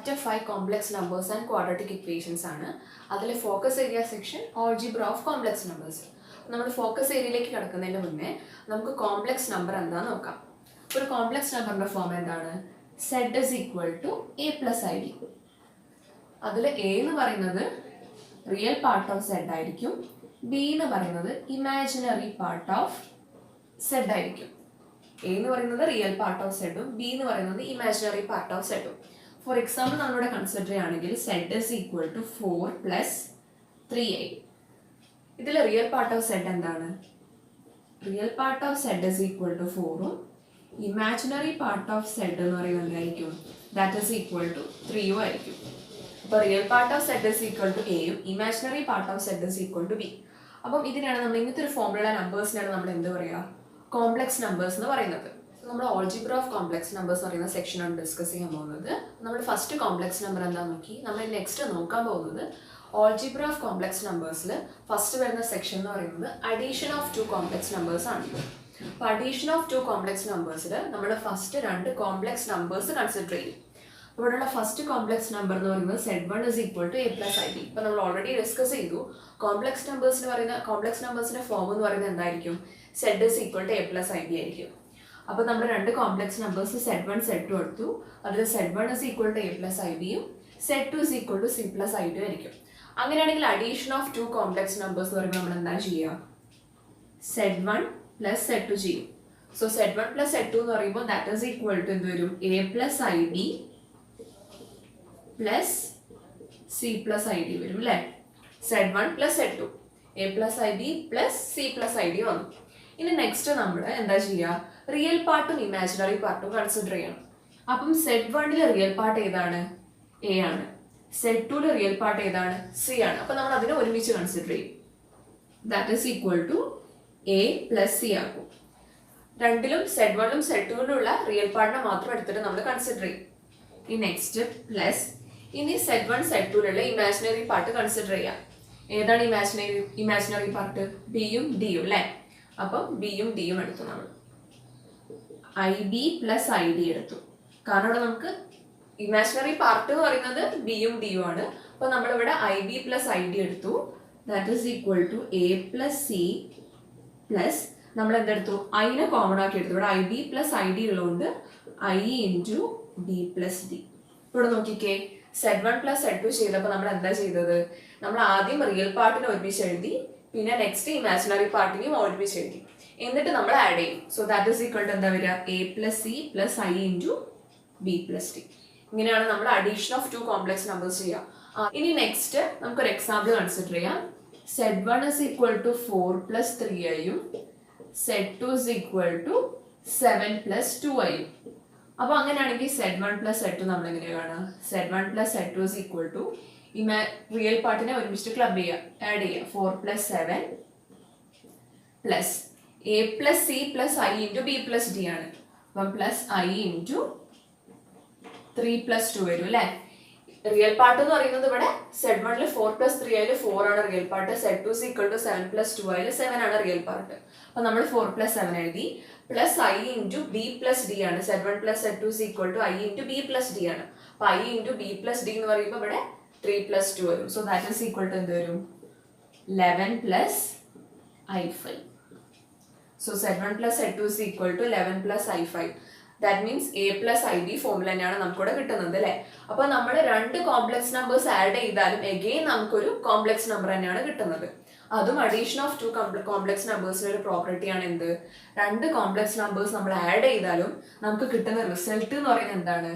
Chapter 5 complex numbers and quadratic equations ആണ്. അതിലെ focus area section algebra of complex numbers. നമ്മൾ focus ഏരിയയിലേക്ക് കിടക്കുന്നതിന് മുന്നേ നമുക്ക് കോംപ്ലക്സ് നമ്പർ എന്താണെന്ന് നോക്കാം. ഒരു കോംപ്ലക്സ് നമ്പറിന്റെ ഫോം എന്താണ്? Z is equal to a plus id. അതിൽ a എന്ന് പറയുന്നത് റിയൽ പാർട്ട് ഓഫ് z ആയിരിക്കും, b എന്ന് പറയുന്നത് ഇമാജിനറി പാർട്ട് ഓഫ് z ആയിരിക്കും. a എന്ന് പറയുന്നത് റിയൽ പാർട്ട് ഓഫ് z ഉം b എന്ന് പറയുന്നത് ഇമാജിനറി പാർട്ട് ഓഫ് z ഉം. ഫോർ എക്സാമ്പിൾ നമ്മളിവിടെ കൺസിഡർ ചെയ്യുകയാണെങ്കിൽ z is equal to 4 plus 3i. ഇതിൽ റിയൽ പാർട്ട് ഓഫ് z എന്താണ്? Real part of z is equal to 4 ഉം ഇമാജിനറി പാർട്ട് ഓഫ് z എന്ന് പറയുന്നത് എന്തായിരിക്കും? ദാറ്റ് is equal to 3 ഉം ആയിരിക്കും. അപ്പോൾ real part of z is equal to a യും imaginary part of z is equal to b. അപ്പം ഇതിനാണ് നമ്മൾ ഇങ്ങനത്തെ ഒരു ഫോമുള്ള നമ്പേഴ്സിനാണ് നമ്മൾ എന്ത് പറയുക? കോംപ്ലക്സ് നമ്പേഴ്സ് എന്ന് പറയുന്നത്. നമ്മൾ ഓൾജിബ്ര ഓഫ് കോംപ്ലക്സ് നമ്പേഴ്സ് പറയുന്ന സെക്ഷനാണ് ഡിസ്കസ് ചെയ്യാൻ പോകുന്നത്. നമ്മൾ ഫസ്റ്റ് കോംപ്ലക്സ് നമ്പർ എന്താണെന്ന് നോക്കി. നമ്മൾ നെക്സ്റ്റ് നോക്കാൻ പോകുന്നത് ഓൾജിബ്ര ഓഫ് കോംപ്ലക്സ് നമ്പേഴ്സിൽ ഫസ്റ്റ് വരുന്ന സെക്ഷൻ എന്ന് പറയുന്നത് addition of two complex numbers ആണ്. അപ്പോൾ അഡീഷൻ ഓഫ് ടു കോംപ്ലക്സ് നമ്പേഴ്സിൽ നമ്മൾ ഫസ്റ്റ് രണ്ട് കോംപ്ലക്സ് നമ്പേഴ്സ് കൺസിഡർ ചെയ്യും. ഇവിടെയുള്ള ഫസ്റ്റ് കോംപ്ലക്സ് നമ്പർ എന്ന് പറയുന്നത് z1 is equal to a plus ib. ഇപ്പോൾ നമ്മൾ ഓൾറെഡി ഡിസ്കസ് ചെയ്തു. കോംപ്ലക്സ് നമ്പേഴ്സിന്റെ ഫോം എന്ന് പറയുന്നത് എന്തായിരിക്കും? z is equal to a plus ib ആയിരിക്കും. അപ്പോൾ നമ്മൾ രണ്ട് കോംപ്ലക്സ് നമ്പേഴ്സ് z1 z2 എടുത്തു. അതിൽ z1 is equal to a plus ib യും z2 is equal to c plus id ആയിരിക്കും. അങ്ങനെയാണെങ്കിൽ addition of two complex numbers എന്ന് പറയുമ്പോൾ നമ്മൾ എന്താ ചെയ്യുക? z1 plus z2 ചെയ്യും. സോ z1 plus z2 എന്ന് പറയുമ്പോൾ ദാറ്റ് is equal to എന്ത് വരും? a plus ib plus C plus i D വരും അല്ലേ? z1 plus z2 a plus ib plus C plus i D വന്നു. ഇനി നെക്സ്റ്റ് നമ്മൾ എന്താ ചെയ്യുക? റിയൽ പാർട്ടും ഇമാജിനറി പാർട്ടും കൺസിഡർ ചെയ്യണം. അപ്പം z1 റിയൽ പാർട്ട് ഏതാണ്? a ആണ്. z2 റിയൽ പാർട്ട് ഏതാണ്? c ആണ്. അപ്പം നമ്മൾ അതിനെ ഒരുമിച്ച് കൺസിഡർ ചെയ്യും. That is equal to a plus C ആക്കും. രണ്ടിലും z1 z2 റിയൽ പാർട്ടിനെ മാത്രം എടുത്തിട്ട് നമ്മൾ കൺസിഡർ ചെയ്യും. ഈ നെക്സ്റ്റ് പ്ലസ് ഇനി z1 z2 imaginary part consider ചെയ്യാം. ഏതാണ് ഇമാജിനറി പാർട്ട്? ബിയും ഡിയും അല്ലേ? അപ്പം ബിയും ഡിയും എടുത്തു. നമ്മൾ I b plus i d എടുത്തു. കാരണം ഇവിടെ നമുക്ക് ഇമാജിനറി പാർട്ട് എന്ന് പറയുന്നത് ബിയും ഡിയും ആണ്. അപ്പൊ നമ്മളിവിടെ i b plus i d എടുത്തു. That is equal to a plus C plus നമ്മൾ എന്തെടുത്തു? ഐനെ കോമൺ ആക്കി എടുത്തു. ഇവിടെ i b plus i d ഉള്ളതുകൊണ്ട് i into B plus d. ഇവിടെ നോക്കിക്കേ, z1 plus z2 ചെയ്തപ്പോൾ നമ്മൾ എന്താ ചെയ്തത്? നമ്മൾ ആദ്യം റിയൽ പാർട്ടിനെ ഒരുമിച്ച് എഴുതി, പിന്നെ നെക്സ്റ്റ് ഇമാജിനറി പാർട്ടിനെയും ഒരുമിച്ച് എഴുതി, എന്നിട്ട് നമ്മൾ ആഡ് ചെയ്യും. So that is equal to എന്താ വരിക? A plus C plus I into B plus D. ഇങ്ങനെയാണ് നമ്മൾ addition of two complex numbers ചെയ്യുക. ഇനി നെക്സ്റ്റ് നമുക്കൊരു എക്സാമ്പിൾ കൺസിഡർ ചെയ്യാം. z1 is equal to 4 plus 3i യും z2 is equal to 7 plus 2i യും. അപ്പോൾ അങ്ങനെയാണെങ്കിൽ z1 plus z2 നമ്മൾ എങ്ങനെയാണ് കാണുക? z1 plus z2 is equal to real പാർട്ടിനെ ഒരുമിച്ച് ക്ലബ് ചെയ്യുക, ആഡ് ചെയ്യുക. 4 plus 7 plus a plus c plus i into b plus d ആണ്. അപ്പം പ്ലസ് i into 3 plus 2 വരും അല്ലേ? റിയൽ പാർട്ട് എന്ന് പറയുന്നത് ഇവിടെ z1 4 plus 3 ആയാലും 4 ആണ് real part. z2 is equal to 7 plus 2 ആയാലും 7 ആണ് റിയൽ പാർട്ട്. അപ്പം നമ്മൾ 4 plus 7 എഴുതി. Plus I into B plus D ആണ്. z1 plus z2 is equal to i into B plus D ആണ്. അപ്പൊ i into B plus D എന്ന് പറയുമ്പോൾ ഇവിടെ 3 plus 2 വരും. So that is equal to എന്ത് വരും? 11 plus i5. സോ z1 plus z2 is equal to 11 plus i5. That means a plus ib formula തന്നെയാണ് നമുക്കിവിടെ കിട്ടുന്നത് അല്ലേ? അപ്പൊ നമ്മൾ രണ്ട് കോംപ്ലക്സ് നമ്പേഴ്സ് ആഡ് ചെയ്താലും എഗെയിൻ നമുക്കൊരു കോംപ്ലക്സ് നമ്പർ തന്നെയാണ് കിട്ടുന്നത്. അതും അഡീഷൻ ഓഫ് ടു കോംപ്ലക്സ് നമ്പേഴ്സിന്റെ ഒരു പ്രോപ്പർട്ടിയാണ് എന്ത്? രണ്ട് കോംപ്ലക്സ് നമ്പേഴ്സ് നമ്മൾ ആഡ് ചെയ്താലും നമുക്ക് കിട്ടുന്ന റിസൾട്ട് എന്ന് പറയുന്നത് എന്താണ്?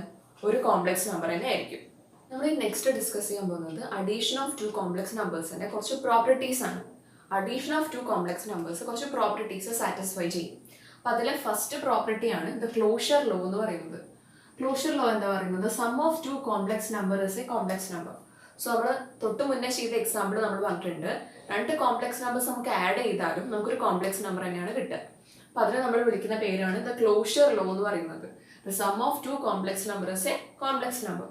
ഒരു കോംപ്ലക്സ് നമ്പർ തന്നെ ആയിരിക്കും. നമ്മൾ ഈ നെക്സ്റ്റ് ഡിസ്കസ് ചെയ്യാൻ പോകുന്നത് അഡീഷൻ ഓഫ് ടു കോംപ്ലക്സ് നമ്പേഴ്സിന്റെ കുറച്ച് പ്രോപ്പർട്ടീസ് ആണ്. Addition of two complex numbers കുറച്ച് പ്രോപ്പർട്ടീസ് സാറ്റിസ്ഫൈ ചെയ്യും. അപ്പൊ അതിലെ ഫസ്റ്റ് പ്രോപ്പർട്ടിയാണ് ദ ക്ലോഷർ ലോ എന്ന് പറയുന്നത്. ക്ലോഷർ ലോ എന്താ പറയുന്നത്? Sum of two complex number is a complex number. So നമ്മൾ തൊട്ട് മുന്നേ ചെയ്ത എക്സാമ്പിൾ നമ്മൾ പറഞ്ഞിട്ടുണ്ട്, രണ്ട് കോംപ്ലക്സ് നമ്പേഴ്സ് നമുക്ക് ആഡ് ചെയ്താലും നമുക്കൊരു കോംപ്ലക്സ് നമ്പർ തന്നെയാണ് കിട്ടുക. അപ്പൊ അതിനെ നമ്മൾ വിളിക്കുന്ന പേരാണ് ദ ക്ലോഷർ ലോ എന്ന് പറയുന്നത്. The sum of two complex number is a complex number.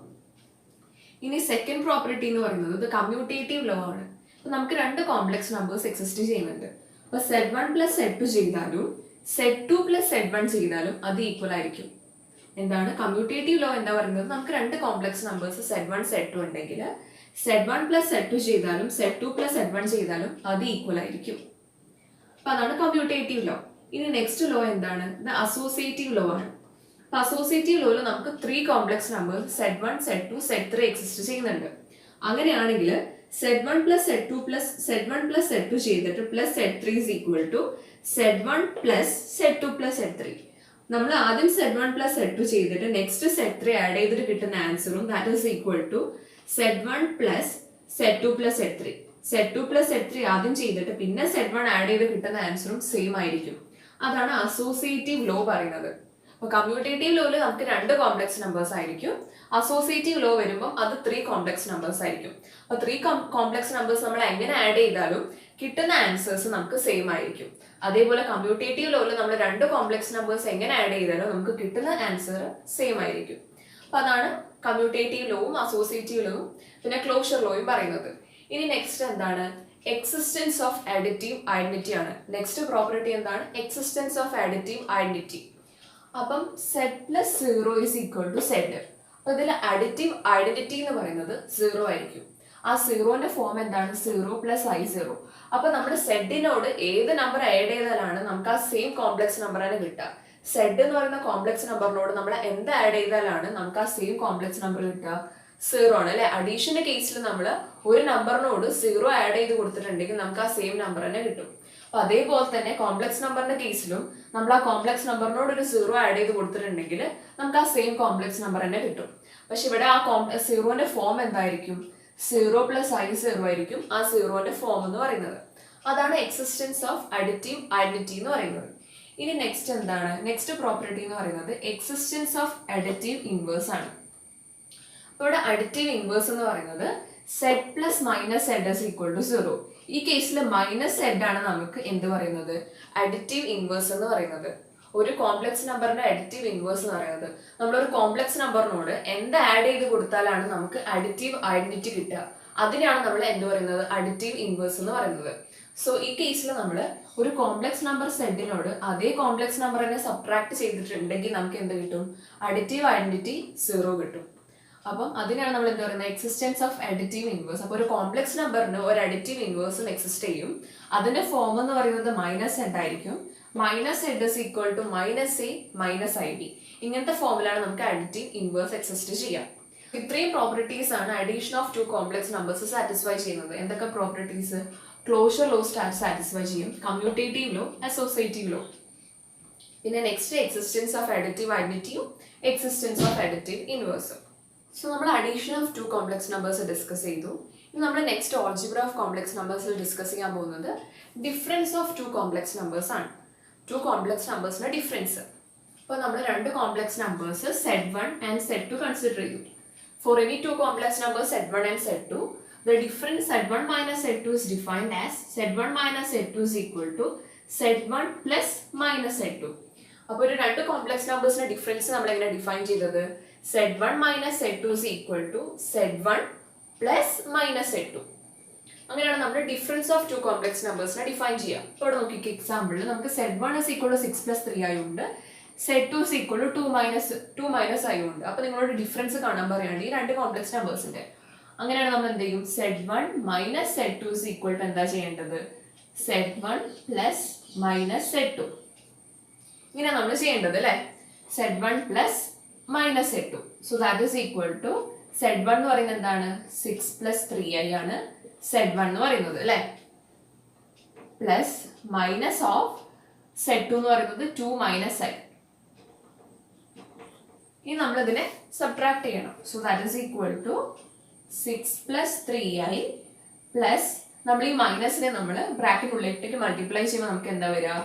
ഇനി സെക്കൻഡ് പ്രോപ്പർട്ടി എന്ന് പറയുന്നത് ദ കമ്മ്യൂട്ടേറ്റീവ് ലോ ആണ്. അപ്പൊ നമുക്ക് രണ്ട് കോംപ്ലക്സ് നമ്പേഴ്സ് എക്സിസ്റ്റ് ചെയ്യുന്നുണ്ട്. അപ്പൊ z1 plus z2 ചെയ്താലും z2 plus z1 ചെയ്താലും അത് ഈക്വൽ ആയിരിക്കും. എന്താണ് കമ്മ്യൂട്ടേറ്റീവ് ലോ എന്താ പറയുന്നത്, നമുക്ക് രണ്ട് കോംപ്ലക്സ് നമ്പേഴ്സ് Z1 Z2 ഉണ്ടെങ്കിൽ Z1 പ്ലസ് Z2 ചെയ്താലും Z2 പ്ലസ് Z1 ചെയ്താലും അത് ഈക്വൽ ആയിരിക്കും. അപ്പൊ അതാണ് കമ്മ്യൂട്ടേറ്റീവ് ലോ. ഇനി നെക്സ്റ്റ് ലോ എന്താണ്, ഇത് അസോസിയേറ്റീവ് ലോ ആണ്. അപ്പൊ അസോസിയേറ്റീവ് ലോയിൽ നമുക്ക് 3 complex numbers Z1 Z2 Z3 exist ചെയ്യുന്നുണ്ട്. അങ്ങനെയാണെങ്കിൽ Z1 plus Z2 plus Z1 plus Z2 ചെയ്തിട്ട് plus Z3 is equal to Z1 plus Z2 plus Z3. നമ്മൾ ആദ്യം Z1 പ്ലസ് Z2 ചെയ്തിട്ട് നെക്സ്റ്റ് Z3 ആഡ് ചെയ്തിട്ട് കിട്ടുന്ന ആൻസറും that is equal to Z1 plus Z2 plus Z3. Z2 plus Z3 ആദ്യം ചെയ്തിട്ട് പിന്നെ Z1 ആഡ് ചെയ്ത് കിട്ടുന്ന ആൻസറും സെയിം ആയിരിക്കും. അതാണ് അസോസിയേറ്റീവ് ലോ പറയുന്നത്. അപ്പൊ കമ്മ്യൂട്ടേറ്റീവ് ലോയിൽ നമുക്ക് 2 കോംപ്ലക്സ് നമ്പേഴ്സ് ആയിരിക്കും. അസോസിയേറ്റീവ് ലോ വരുമ്പോൾ അത് 3 കോംപ്ലക്സ് നമ്പേഴ്സ് ആയിരിക്കും. അപ്പൊ 3 കോംപ്ലക്സ് നമ്പേഴ്സ് നമ്മൾ എങ്ങനെ ആഡ് ചെയ്താലും കിട്ടുന്ന ആൻസേഴ്സ് നമുക്ക് സെയിം ആയിരിക്കും. അതേപോലെ കമ്മ്യൂട്ടേറ്റീവ് ലോയിൽ നമ്മൾ 2 കോംപ്ലക്സ് നമ്പേഴ്സ് എങ്ങനെ ആഡ് ചെയ്താലും നമുക്ക് കിട്ടുന്ന ആൻസർ സെയിം ആയിരിക്കും. അപ്പൊ അതാണ് കമ്മ്യൂട്ടേറ്റീവ് ലോവും അസോസിയേറ്റീവ് ലോവും പിന്നെ ക്ലോഷർ ലോയും പറയുന്നത്. ഇനി നെക്സ്റ്റ് എന്താണ്, എക്സിസ്റ്റൻസ് ഓഫ് അഡിറ്റീവ് ഐഡന്റിറ്റി ആണ്. നെക്സ്റ്റ് പ്രോപ്പർട്ടി എന്താണ്, എക്സിസ്റ്റൻസ് ഓഫ് അഡിറ്റീവ് ഐഡന്റിറ്റി. അപ്പം Z plus 0 is equal to Z. അപ്പൊ ഇതിൽ അഡിറ്റീവ് ഐഡന്റിറ്റി എന്ന് പറയുന്നത് 0 ആയിരിക്കും. ആ 0ന്റെ ഫോം എന്താണ്, 0 പ്ലസ് I0. അപ്പൊ നമ്മുടെ സെഡിനോട് ഏത് നമ്പർ ആഡ് ചെയ്താലാണ് നമുക്ക് ആ സെയിം കോംപ്ലക്സ് നമ്പറാണ് കിട്ടുക. സെഡ് എന്ന് പറയുന്ന കോംപ്ലക്സ് നമ്പറിനോട് നമ്മൾ എന്ത് ആഡ് ചെയ്താലാണ് നമുക്ക് ആ സെയിം കോംപ്ലക്സ് നമ്പർ കിട്ടുക, 0 ആണ് അല്ലെ. അഡീഷന്റെ കേസിൽ നമ്മൾ ഒരു നമ്പറിനോട് 0 ആഡ് ചെയ്ത് കൊടുത്തിട്ടുണ്ടെങ്കിൽ നമുക്ക് ആ സെയിം നമ്പർ തന്നെ കിട്ടും. അപ്പൊ അതേപോലെ തന്നെ കോംപ്ലക്സ് നമ്പറിന്റെ കേസിലും നമ്മൾ ആ കോംപ്ലക്സ് നമ്പറിനോട് ഒരു 0 ആഡ് ചെയ്ത് കൊടുത്തിട്ടുണ്ടെങ്കിൽ നമുക്ക് ആ സെയിം കോംപ്ലക്സ് നമ്പർ തന്നെ കിട്ടും. പക്ഷെ ഇവിടെ ആ 0ന്റെ ഫോം എന്തായിരിക്കും, 0 പ്ലസ് I0 ആയിരിക്കും ആ 0ന്റെ ഫോം എന്ന് പറയുന്നത്. അതാണ് എക്സിസ്റ്റൻസ് ഓഫ് അഡിറ്റീവ് ഐഡന്റിറ്റി എന്ന് പറയുന്നത്. ഇനി നെക്സ്റ്റ് എന്താണ്, നെക്സ്റ്റ് പ്രോപ്പർട്ടി എന്ന് പറയുന്നത് എക്സിസ്റ്റൻസ് ഓഫ് അഡിറ്റീവ് ഇൻവേഴ്സ് ആണ്. അപ്പോൾ ഇവിടെ അഡിറ്റീവ് ഇൻവേഴ്സ് എന്ന് പറയുന്നത് Z plus minus Z is equal to 0. ഈ കേസിൽ മൈനസ് Z ആണ് നമുക്ക് എന്ത് പറയുന്നത്, അഡിറ്റീവ് ഇൻവേഴ്സ് എന്ന് പറയുന്നത്. ഒരു കോംപ്ലക്സ് നമ്പറിന്റെ അഡിറ്റീവ് ഇൻവേഴ്സ് എന്ന് പറയുന്നത് നമ്മളൊരു കോംപ്ലക്സ് നമ്പറിനോട് എന്ത് ആഡ് ചെയ്ത് കൊടുത്താലാണ് നമുക്ക് അഡിറ്റീവ് ഐഡന്റിറ്റി കിട്ടുക, അതിനാണ് നമ്മൾ എന്ത് പറയുന്നത്, അഡിറ്റീവ് ഇൻവേഴ്സ് എന്ന് പറയുന്നത്. സോ ഈ കേസിൽ നമ്മൾ ഒരു കോംപ്ലക്സ് നമ്പർ സെഡിനോട് അതേ കോംപ്ലക്സ് നമ്പർ തന്നെ സബ്ട്രാക്ട് ചെയ്തിട്ടുണ്ടെങ്കിൽ നമുക്ക് എന്ത് കിട്ടും, അഡിറ്റീവ് ഐഡന്റിറ്റി 0 കിട്ടും. അപ്പം അതിനാണ് നമ്മൾ എന്താ പറയുന്നത്, എക്സിസ്റ്റൻസ് ഓഫ് അഡിറ്റീവ് ഇൻവേഴ്സ്. അപ്പോൾ ഒരു കോംപ്ലക്സ് നമ്പറിന് ഒരു അഡിറ്റീവ് ഇൻവേഴ്സും എക്സിസ്റ്റ് ചെയ്യും. അതിന്റെ ഫോം എന്ന് പറയുന്നത് മൈനസ് Z ആയിരിക്കും. Minus Z is equal to minus A minus IB. ഇങ്ങനത്തെ ഫോമിലാണ് നമുക്ക് അഡിറ്റീവ് ഇൻവേഴ്സ് എക്സിസ്റ്റ് ചെയ്യാം. ഇത്രയും പ്രോപ്പർട്ടീസ് ആണ് addition of 2 complex numbers satisfy ചെയ്യുന്നത്. എന്തൊക്കെ പ്രോപ്പർട്ടീസ്, ക്ലോഷർ ലോ സാറ്റിസ്ഫൈ ചെയ്യും, കമ്മ്യൂട്ടേറ്റീവ് ലോ, അസോസിയേറ്റീവ് ലോ. പിന്നെ നെക്സ്റ്റ് എക്സിസ്റ്റൻസ് ഓഫ് അഡിറ്റീവ് ഐഡന്റിറ്റിയും എക്സിസ്റ്റൻസ് ഓഫ് അഡിറ്റീവ് ഇൻവേഴ്സും. സോ നമ്മൾ addition of 2 complex numbers discuss ചെയ്തു. ഇനി നമ്മൾ നെക്സ്റ്റ് ഓൾജിബ്ര ഓഫ് കോംപ്ലക്സ് നമ്പേഴ്സിൽ ഡിസ്കസ് ചെയ്യാൻ പോകുന്നത് ഡിഫറൻസ് ഓഫ് 2 കോംപ്ലക്സ് നമ്പേഴ്സ് ആണ്. 2 കോംപ്ലക്സ് നമ്പേഴ്സിന്റെ ഡിഫറൻസ്. അപ്പോൾ നമ്മൾ 2 complex numbers Z1 and Z2 consider ചെയ്തു. For any 2 complex numbers Z1 and Z2, the difference Z1 minus Z2 is defined as Z1 minus Z2 is equal to Z1 plus minus Z2. അപ്പോൾ ഒരു 2 complex നമ്പേഴ്സിന്റെ difference നമ്മൾ എങ്ങനെ define ചെയ്തത്, Z1 minus Z2 is equal to Z1 plus minus Z2. അങ്ങനെയാണ് നമ്മൾ difference of 2 complex നമ്പേഴ്സിനെ define ചെയ്യുക. ഇപ്പോൾ ഇവിടെ നോക്കിക്ക് എക്സാമ്പിളിൽ നമുക്ക് Z1 is equal to 6 plus 3 ആയുണ്ട്, Z2 is equal to 2 minus ആയുണ്ട്. അപ്പോൾ നിങ്ങളോട് ഡിഫറൻസ് കാണാൻ പറയുകയാണ് ഈ 2 കോംപ്ലക്സ് നമ്പേഴ്സിന്റെ. അങ്ങനെയാണ് നമ്മൾ എന്ത് ചെയ്യും, Z1 minus Z2 is equal to എന്താ ചെയ്യേണ്ടത്, Z1 plus minus Z2. ഇങ്ങനെ നമ്മൾ ചെയ്യേണ്ടത് അല്ലേ, Z1 plus minus Z2. So that is equal to Z1 എന്ന് പറയുന്നത് എന്താണ്, 6 plus 3i ആണ് Z1 എന്ന് പറയുന്നത് അല്ലേ, പ്ലസ് മൈനസ് ഓഫ് Z2 എന്ന് പറയുന്നത് 2 minus I. ഇനി നമ്മൾ ഇതിനെ സബ്ട്രാക്ട് ചെയ്യണം. So that is equal to 6 plus 3i plus നമ്മൾ ഈ മൈനസിനെ നമ്മൾ ബ്രാക്കറ്റിനുള്ളിലേക്ക് മൾട്ടിപ്ലൈ ചെയ്യുമ്പോൾ നമുക്ക് എന്താ വരിക,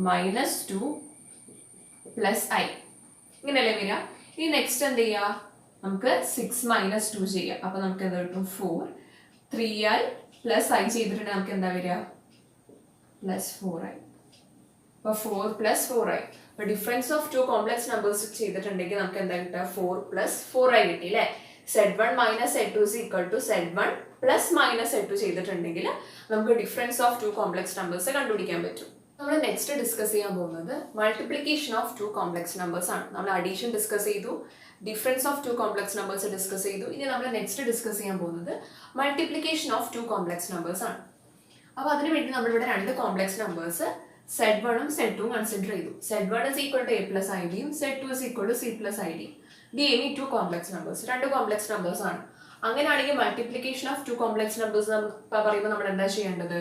-2 plus I. ഇങ്ങനെയല്ലേ വരിക. ഇനി നെക്സ്റ്റ് എന്ത് ചെയ്യുക, നമുക്ക് 6 minus 2 ചെയ്യാം. അപ്പൊ നമുക്ക് എന്താ കിട്ടും, 4. 3i plus I ചെയ്തിട്ടുണ്ടെങ്കിൽ നമുക്ക് എന്താ വരിക, +4i. അപ്പൊ 4 plus 4i. അപ്പൊ ഡിഫറൻസ് ഓഫ് 2 കോംപ്ലക്സ് നമ്പേഴ്സ് ചെയ്തിട്ടുണ്ടെങ്കിൽ നമുക്ക് എന്താ കിട്ടുക, 4 plus 4i കിട്ടി അല്ലേ. Z1 minus Z2 is equal to Z1 plus minus Z2 ചെയ്തിട്ടുണ്ടെങ്കിൽ നമുക്ക് ഡിഫറൻസ് ഓഫ് 2 കോംപ്ലക്സ് നമ്പേഴ്സ് കണ്ടുപിടിക്കാൻ പറ്റും. നമ്മൾ നെക്സ്റ്റ് ഡിസ്കസ് ചെയ്യാൻ പോകുന്നത് multiplication of two complex numbers ആണ്. നമ്മൾ അഡീഷൻ ഡിസ്കസ് ചെയ്തു, difference of two complex numbers discuss ചെയ്തു. ഇനി നമ്മൾ നെക്സ്റ്റ് ഡിസ്കസ് ചെയ്യാൻ പോകുന്നത് multiplication of two complex numbers ആണ്. അപ്പോൾ അതിനുവേണ്ടി നമ്മളിവിടെ രണ്ട് കോംപ്ലക്സ് നമ്പേഴ്സ് Z1 ഉം Z2 ഉം കൺസിഡർ ചെയ്തു. Z1 is equal to a plus id യും Z2 is equal to c plus id. The എന്നീ ടു കോംപ്ലക്സ് നമ്പേഴ്സ്, രണ്ട് കോംപ്ലക്സ് നമ്പേഴ്സ് ആണ്. അങ്ങനെയാണെങ്കിൽ multiplication of two complex numbers പറയുമ്പോൾ നമ്മൾ എന്താ ചെയ്യേണ്ടത്?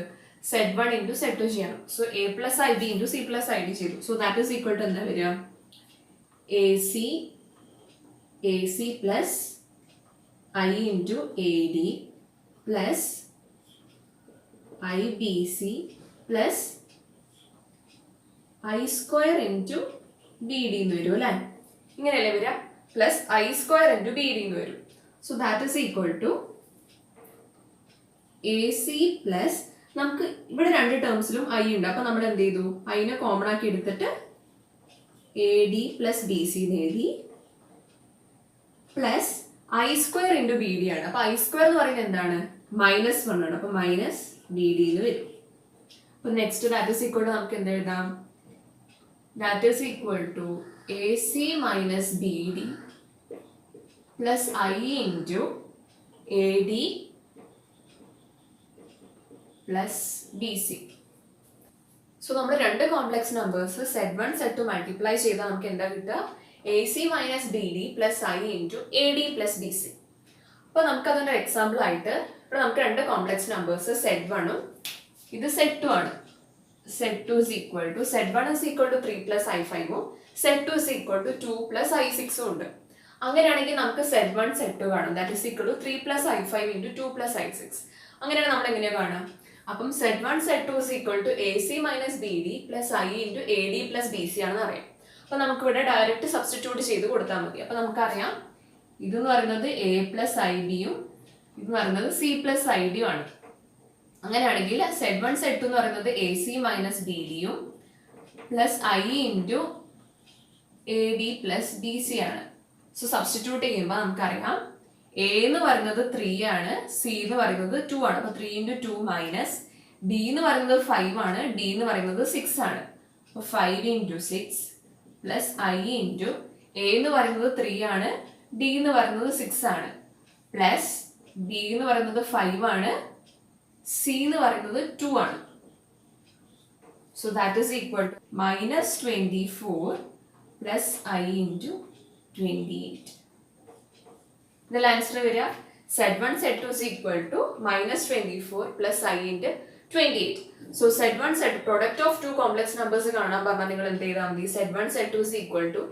Z1 into Z2 ചെയ്യണം. So a plus ib into c plus id ചെയ്തു. So that is equal to എന്താ വരിക? ac plus i into ad plus ibc plus i square into bd എന്ന് വരും അല്ലേ? ഇങ്ങനെയല്ലേ വരിക? Plus i square into bd എന്ന് വരും. So that is equal to ac plus, നമുക്ക് ഇവിടെ രണ്ട് ടേംസിലും ഐ ഉണ്ട്, അപ്പൊ നമ്മൾ എന്ത് ചെയ്തു? ഐനെ കോമൺ ആക്കി എടുത്തിട്ട് a d plus b c എഴുതി plus i square into b d ആണ്. അപ്പൊ ഐ സ്ക്വയർ എന്ന് പറയുന്നത് എന്താണ്? -1 ആണ്. അപ്പൊ മൈനസ് ബി ഡി എന്ന് വരും. അപ്പൊ next that is equal to നമുക്ക് എന്ത് എഴുതാം? That is equal to a c minus b d plus I into a d plus b c. So നമ്മൾ രണ്ട് complex numbers Z1 Z2 multiply ചെയ്താൽ നമുക്ക് എന്താ കിട്ടുക? A c minus b d plus I into a d plus b C. അപ്പോൾ നമുക്ക് അതിൻ്റെ example ആയിട്ട് ഇവിടെ നമുക്ക് രണ്ട് കോംപ്ലക്സ് നമ്പേഴ്സ് Z1 ഉം ഇത് Z2 ആണ്. Z2 is equal to Z1 is equal to 3 plus I5 ഉം Z2 is equal to 2 plus I6 ഉം ഉണ്ട്. അങ്ങനെയാണെങ്കിൽ നമുക്ക് Z1 Z2 കാണും. That is equal to 3 plus I5 into 2 plus I6. അങ്ങനെയാണ് നമ്മൾ എങ്ങനെയാ കാണാം? അപ്പം Z1 Z2 is equal to AC minus BD plus I into AD plus BC ആണെന്ന് അറിയാം. അപ്പൊ നമുക്ക് ഇവിടെ ഡയറക്റ്റ് സബ്സ്റ്റിറ്റ്യൂട്ട് ചെയ്ത് കൊടുത്താൽ മതി. അപ്പൊ നമുക്കറിയാം ഇതെന്ന് പറയുന്നത് A plus IB യും ഇതെന്ന് പറയുന്നത് C plus ID യും ആണ്. അങ്ങനെയാണെങ്കിൽ Z1 Z2 എന്ന് പറയുന്നത് AC minus BD യും plus I into AD plus BC ആണ്. സോ സബ്സ്റ്റിറ്റ്യൂട്ട് ചെയ്യുമ്പോൾ നമുക്കറിയാം എ എന്ന് പറയുന്നത് 3 ആണ്, സി എന്ന് പറയുന്നത് 2 ആണ്. അപ്പൊ 3 into 2 മൈനസ് ബി എന്ന് പറയുന്നത് 5 ആണ്, ഡി എന്ന് പറയുന്നത് 6 ആണ്. അപ്പൊ 5 into 6 plus I into A എന്ന് പറയുന്നത് 3 ആണ്, ഡി എന്ന് പറയുന്നത് 6 ആണ്, പ്ലസ് ബി എന്ന് പറയുന്നത് 5 ആണ്, സി എന്ന് പറയുന്നത് 2 ആണ്. So that is equal to -24 plus I into 28. ഇതിൽ ആൻസർ വരിക Z1 Z2 is equal to -24 plus I into 28. So Z1 Z product of two complex numbers കാണാൻ പറഞ്ഞാൽ നിങ്ങൾ എന്ത് ചെയ്താൽ മതി? Z1 Z2 is equal to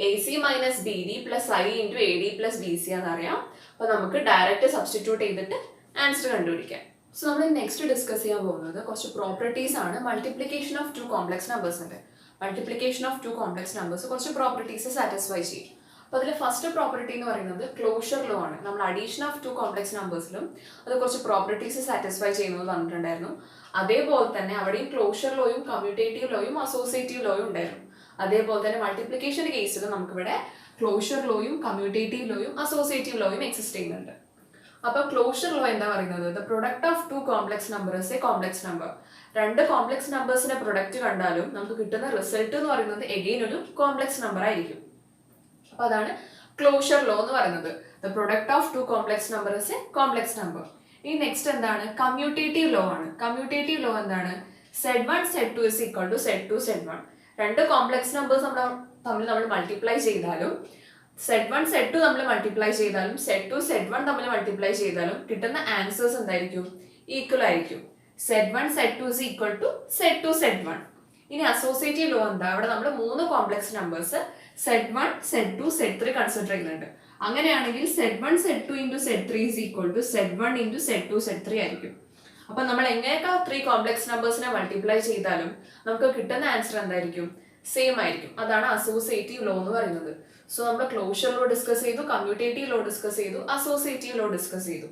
AC minus BD plus I into AD plus BC എന്നറിയാം. അപ്പോൾ നമുക്ക് ഡയറക്റ്റ് സബ്സ്റ്റിറ്റ്യൂട്ട് ചെയ്തിട്ട് ആൻസർ കണ്ടുപിടിക്കാം. സോ നമ്മൾ നെക്സ്റ്റ് ഡിസ്കസ് ചെയ്യാൻ പോകുന്നത് കുറച്ച് പ്രോപ്പർട്ടീസ് ആണ്. Multiplication of two complex numbers ഉണ്ട്. Multiplication of two complex numbers കുറച്ച് പ്രോപ്പർട്ടീസ് സാറ്റിസ്ഫൈ ചെയ്യും. അപ്പോൾ അതിൽ ഫസ്റ്റ് പ്രോപ്പർട്ടി എന്ന് പറയുന്നത് ക്ലോഷർ ലോ ആണ്. നമ്മൾ അഡീഷൻ ഓഫ് ടു കോംപ്ലക്സ് നമ്പേഴ്സിലും അത് കുറച്ച് പ്രോപ്പർട്ടീസ് സാറ്റിസ്ഫൈ ചെയ്യുന്നത് പറഞ്ഞിട്ടുണ്ടായിരുന്നു. അതേപോലെ തന്നെ അവിടെയും ക്ലോഷർ ലോയും കമ്മ്യൂട്ടേറ്റീവ് ലോയും അസോസിയേറ്റീവ് ലോയും ഉണ്ടായിരുന്നു. അതേപോലെ തന്നെ മൾട്ടിപ്ലിക്കേഷൻ കേസിൽ നമുക്കിവിടെ ക്ലോഷർ ലോയും കമ്മ്യൂട്ടേറ്റീവ് ലോയും അസോസിയേറ്റീവ് ലോയും എക്സിസ്റ്റ് ചെയ്യുന്നുണ്ട്. അപ്പോൾ ക്ലോഷർ ലോ എന്താ പറയുന്നത്? The product of two complex numbers A complex number. രണ്ട് കോംപ്ലക്സ് നമ്പേഴ്സിന്റെ പ്രൊഡക്റ്റ് കണ്ടാലും നമുക്ക് കിട്ടുന്ന റിസൾട്ട് എന്ന് പറയുന്നത് എഗെയിൻ ഒരു കോംപ്ലക്സ് നമ്പർ ആയിരിക്കും. അപ്പൊ അതാണ് ക്ലോഷർ ലോ എന്ന് പറയുന്നത്. The product of two complex number is a complex number. ഇനി നെക്സ്റ്റ് എന്താണ്? കമ്മ്യൂട്ടേറ്റീവ് ലോ ആണ്. കമ്മ്യൂട്ടേറ്റീവ് ലോ എന്താണ്? Z1 Z2 is equal to Z2 Z1. രണ്ട് കോംപ്ലക്സ് നമ്പേഴ്സ് തമ്മിൽ നമ്മൾ മൾട്ടിപ്ലൈ ചെയ്താലും Z1 Z2 തമ്മിൽ മൾട്ടിപ്ലൈ ചെയ്താലും Z2 Z1 തമ്മിൽ മൾട്ടിപ്ലൈ ചെയ്താലും കിട്ടുന്ന ആൻസേഴ്സ് എന്തായിരിക്കും? ഈക്വൽ ആയിരിക്കും. Z1 Z2 is equal to Z2 Z1. ഇനി അസോസിയേറ്റീവ് ലോ എന്താ? അവിടെ നമ്മൾ മൂന്ന് complex numbers Z1 Z2 Z3 consider ചെയ്യുന്നുണ്ട്. അങ്ങനെയാണെങ്കിൽ Z1 Z2 into Z3 is equal to Z1 into Z2 Z3 ആയിരിക്കും. അപ്പൊ നമ്മൾ എങ്ങനെയൊക്കെ 3 കോംപ്ലക്സ് നമ്പേഴ്സിനെ മൾട്ടിപ്ലൈ ചെയ്താലും നമുക്ക് കിട്ടുന്ന ആൻസർ എന്തായിരിക്കും? സെയിം ആയിരിക്കും. അതാണ് അസോസിയേറ്റീവ് ലോ എന്ന് പറയുന്നത്. സോ നമ്മൾ ക്ലോഷർ ലോ ഡിസ്കസ് ചെയ്തു, കമ്മ്യൂട്ടേറ്റീവ് ലോ ഡിസ്കസ് ചെയ്തു, അസോസിയേറ്റീവ് ലോ ഡിസ്കസ് ചെയ്തു.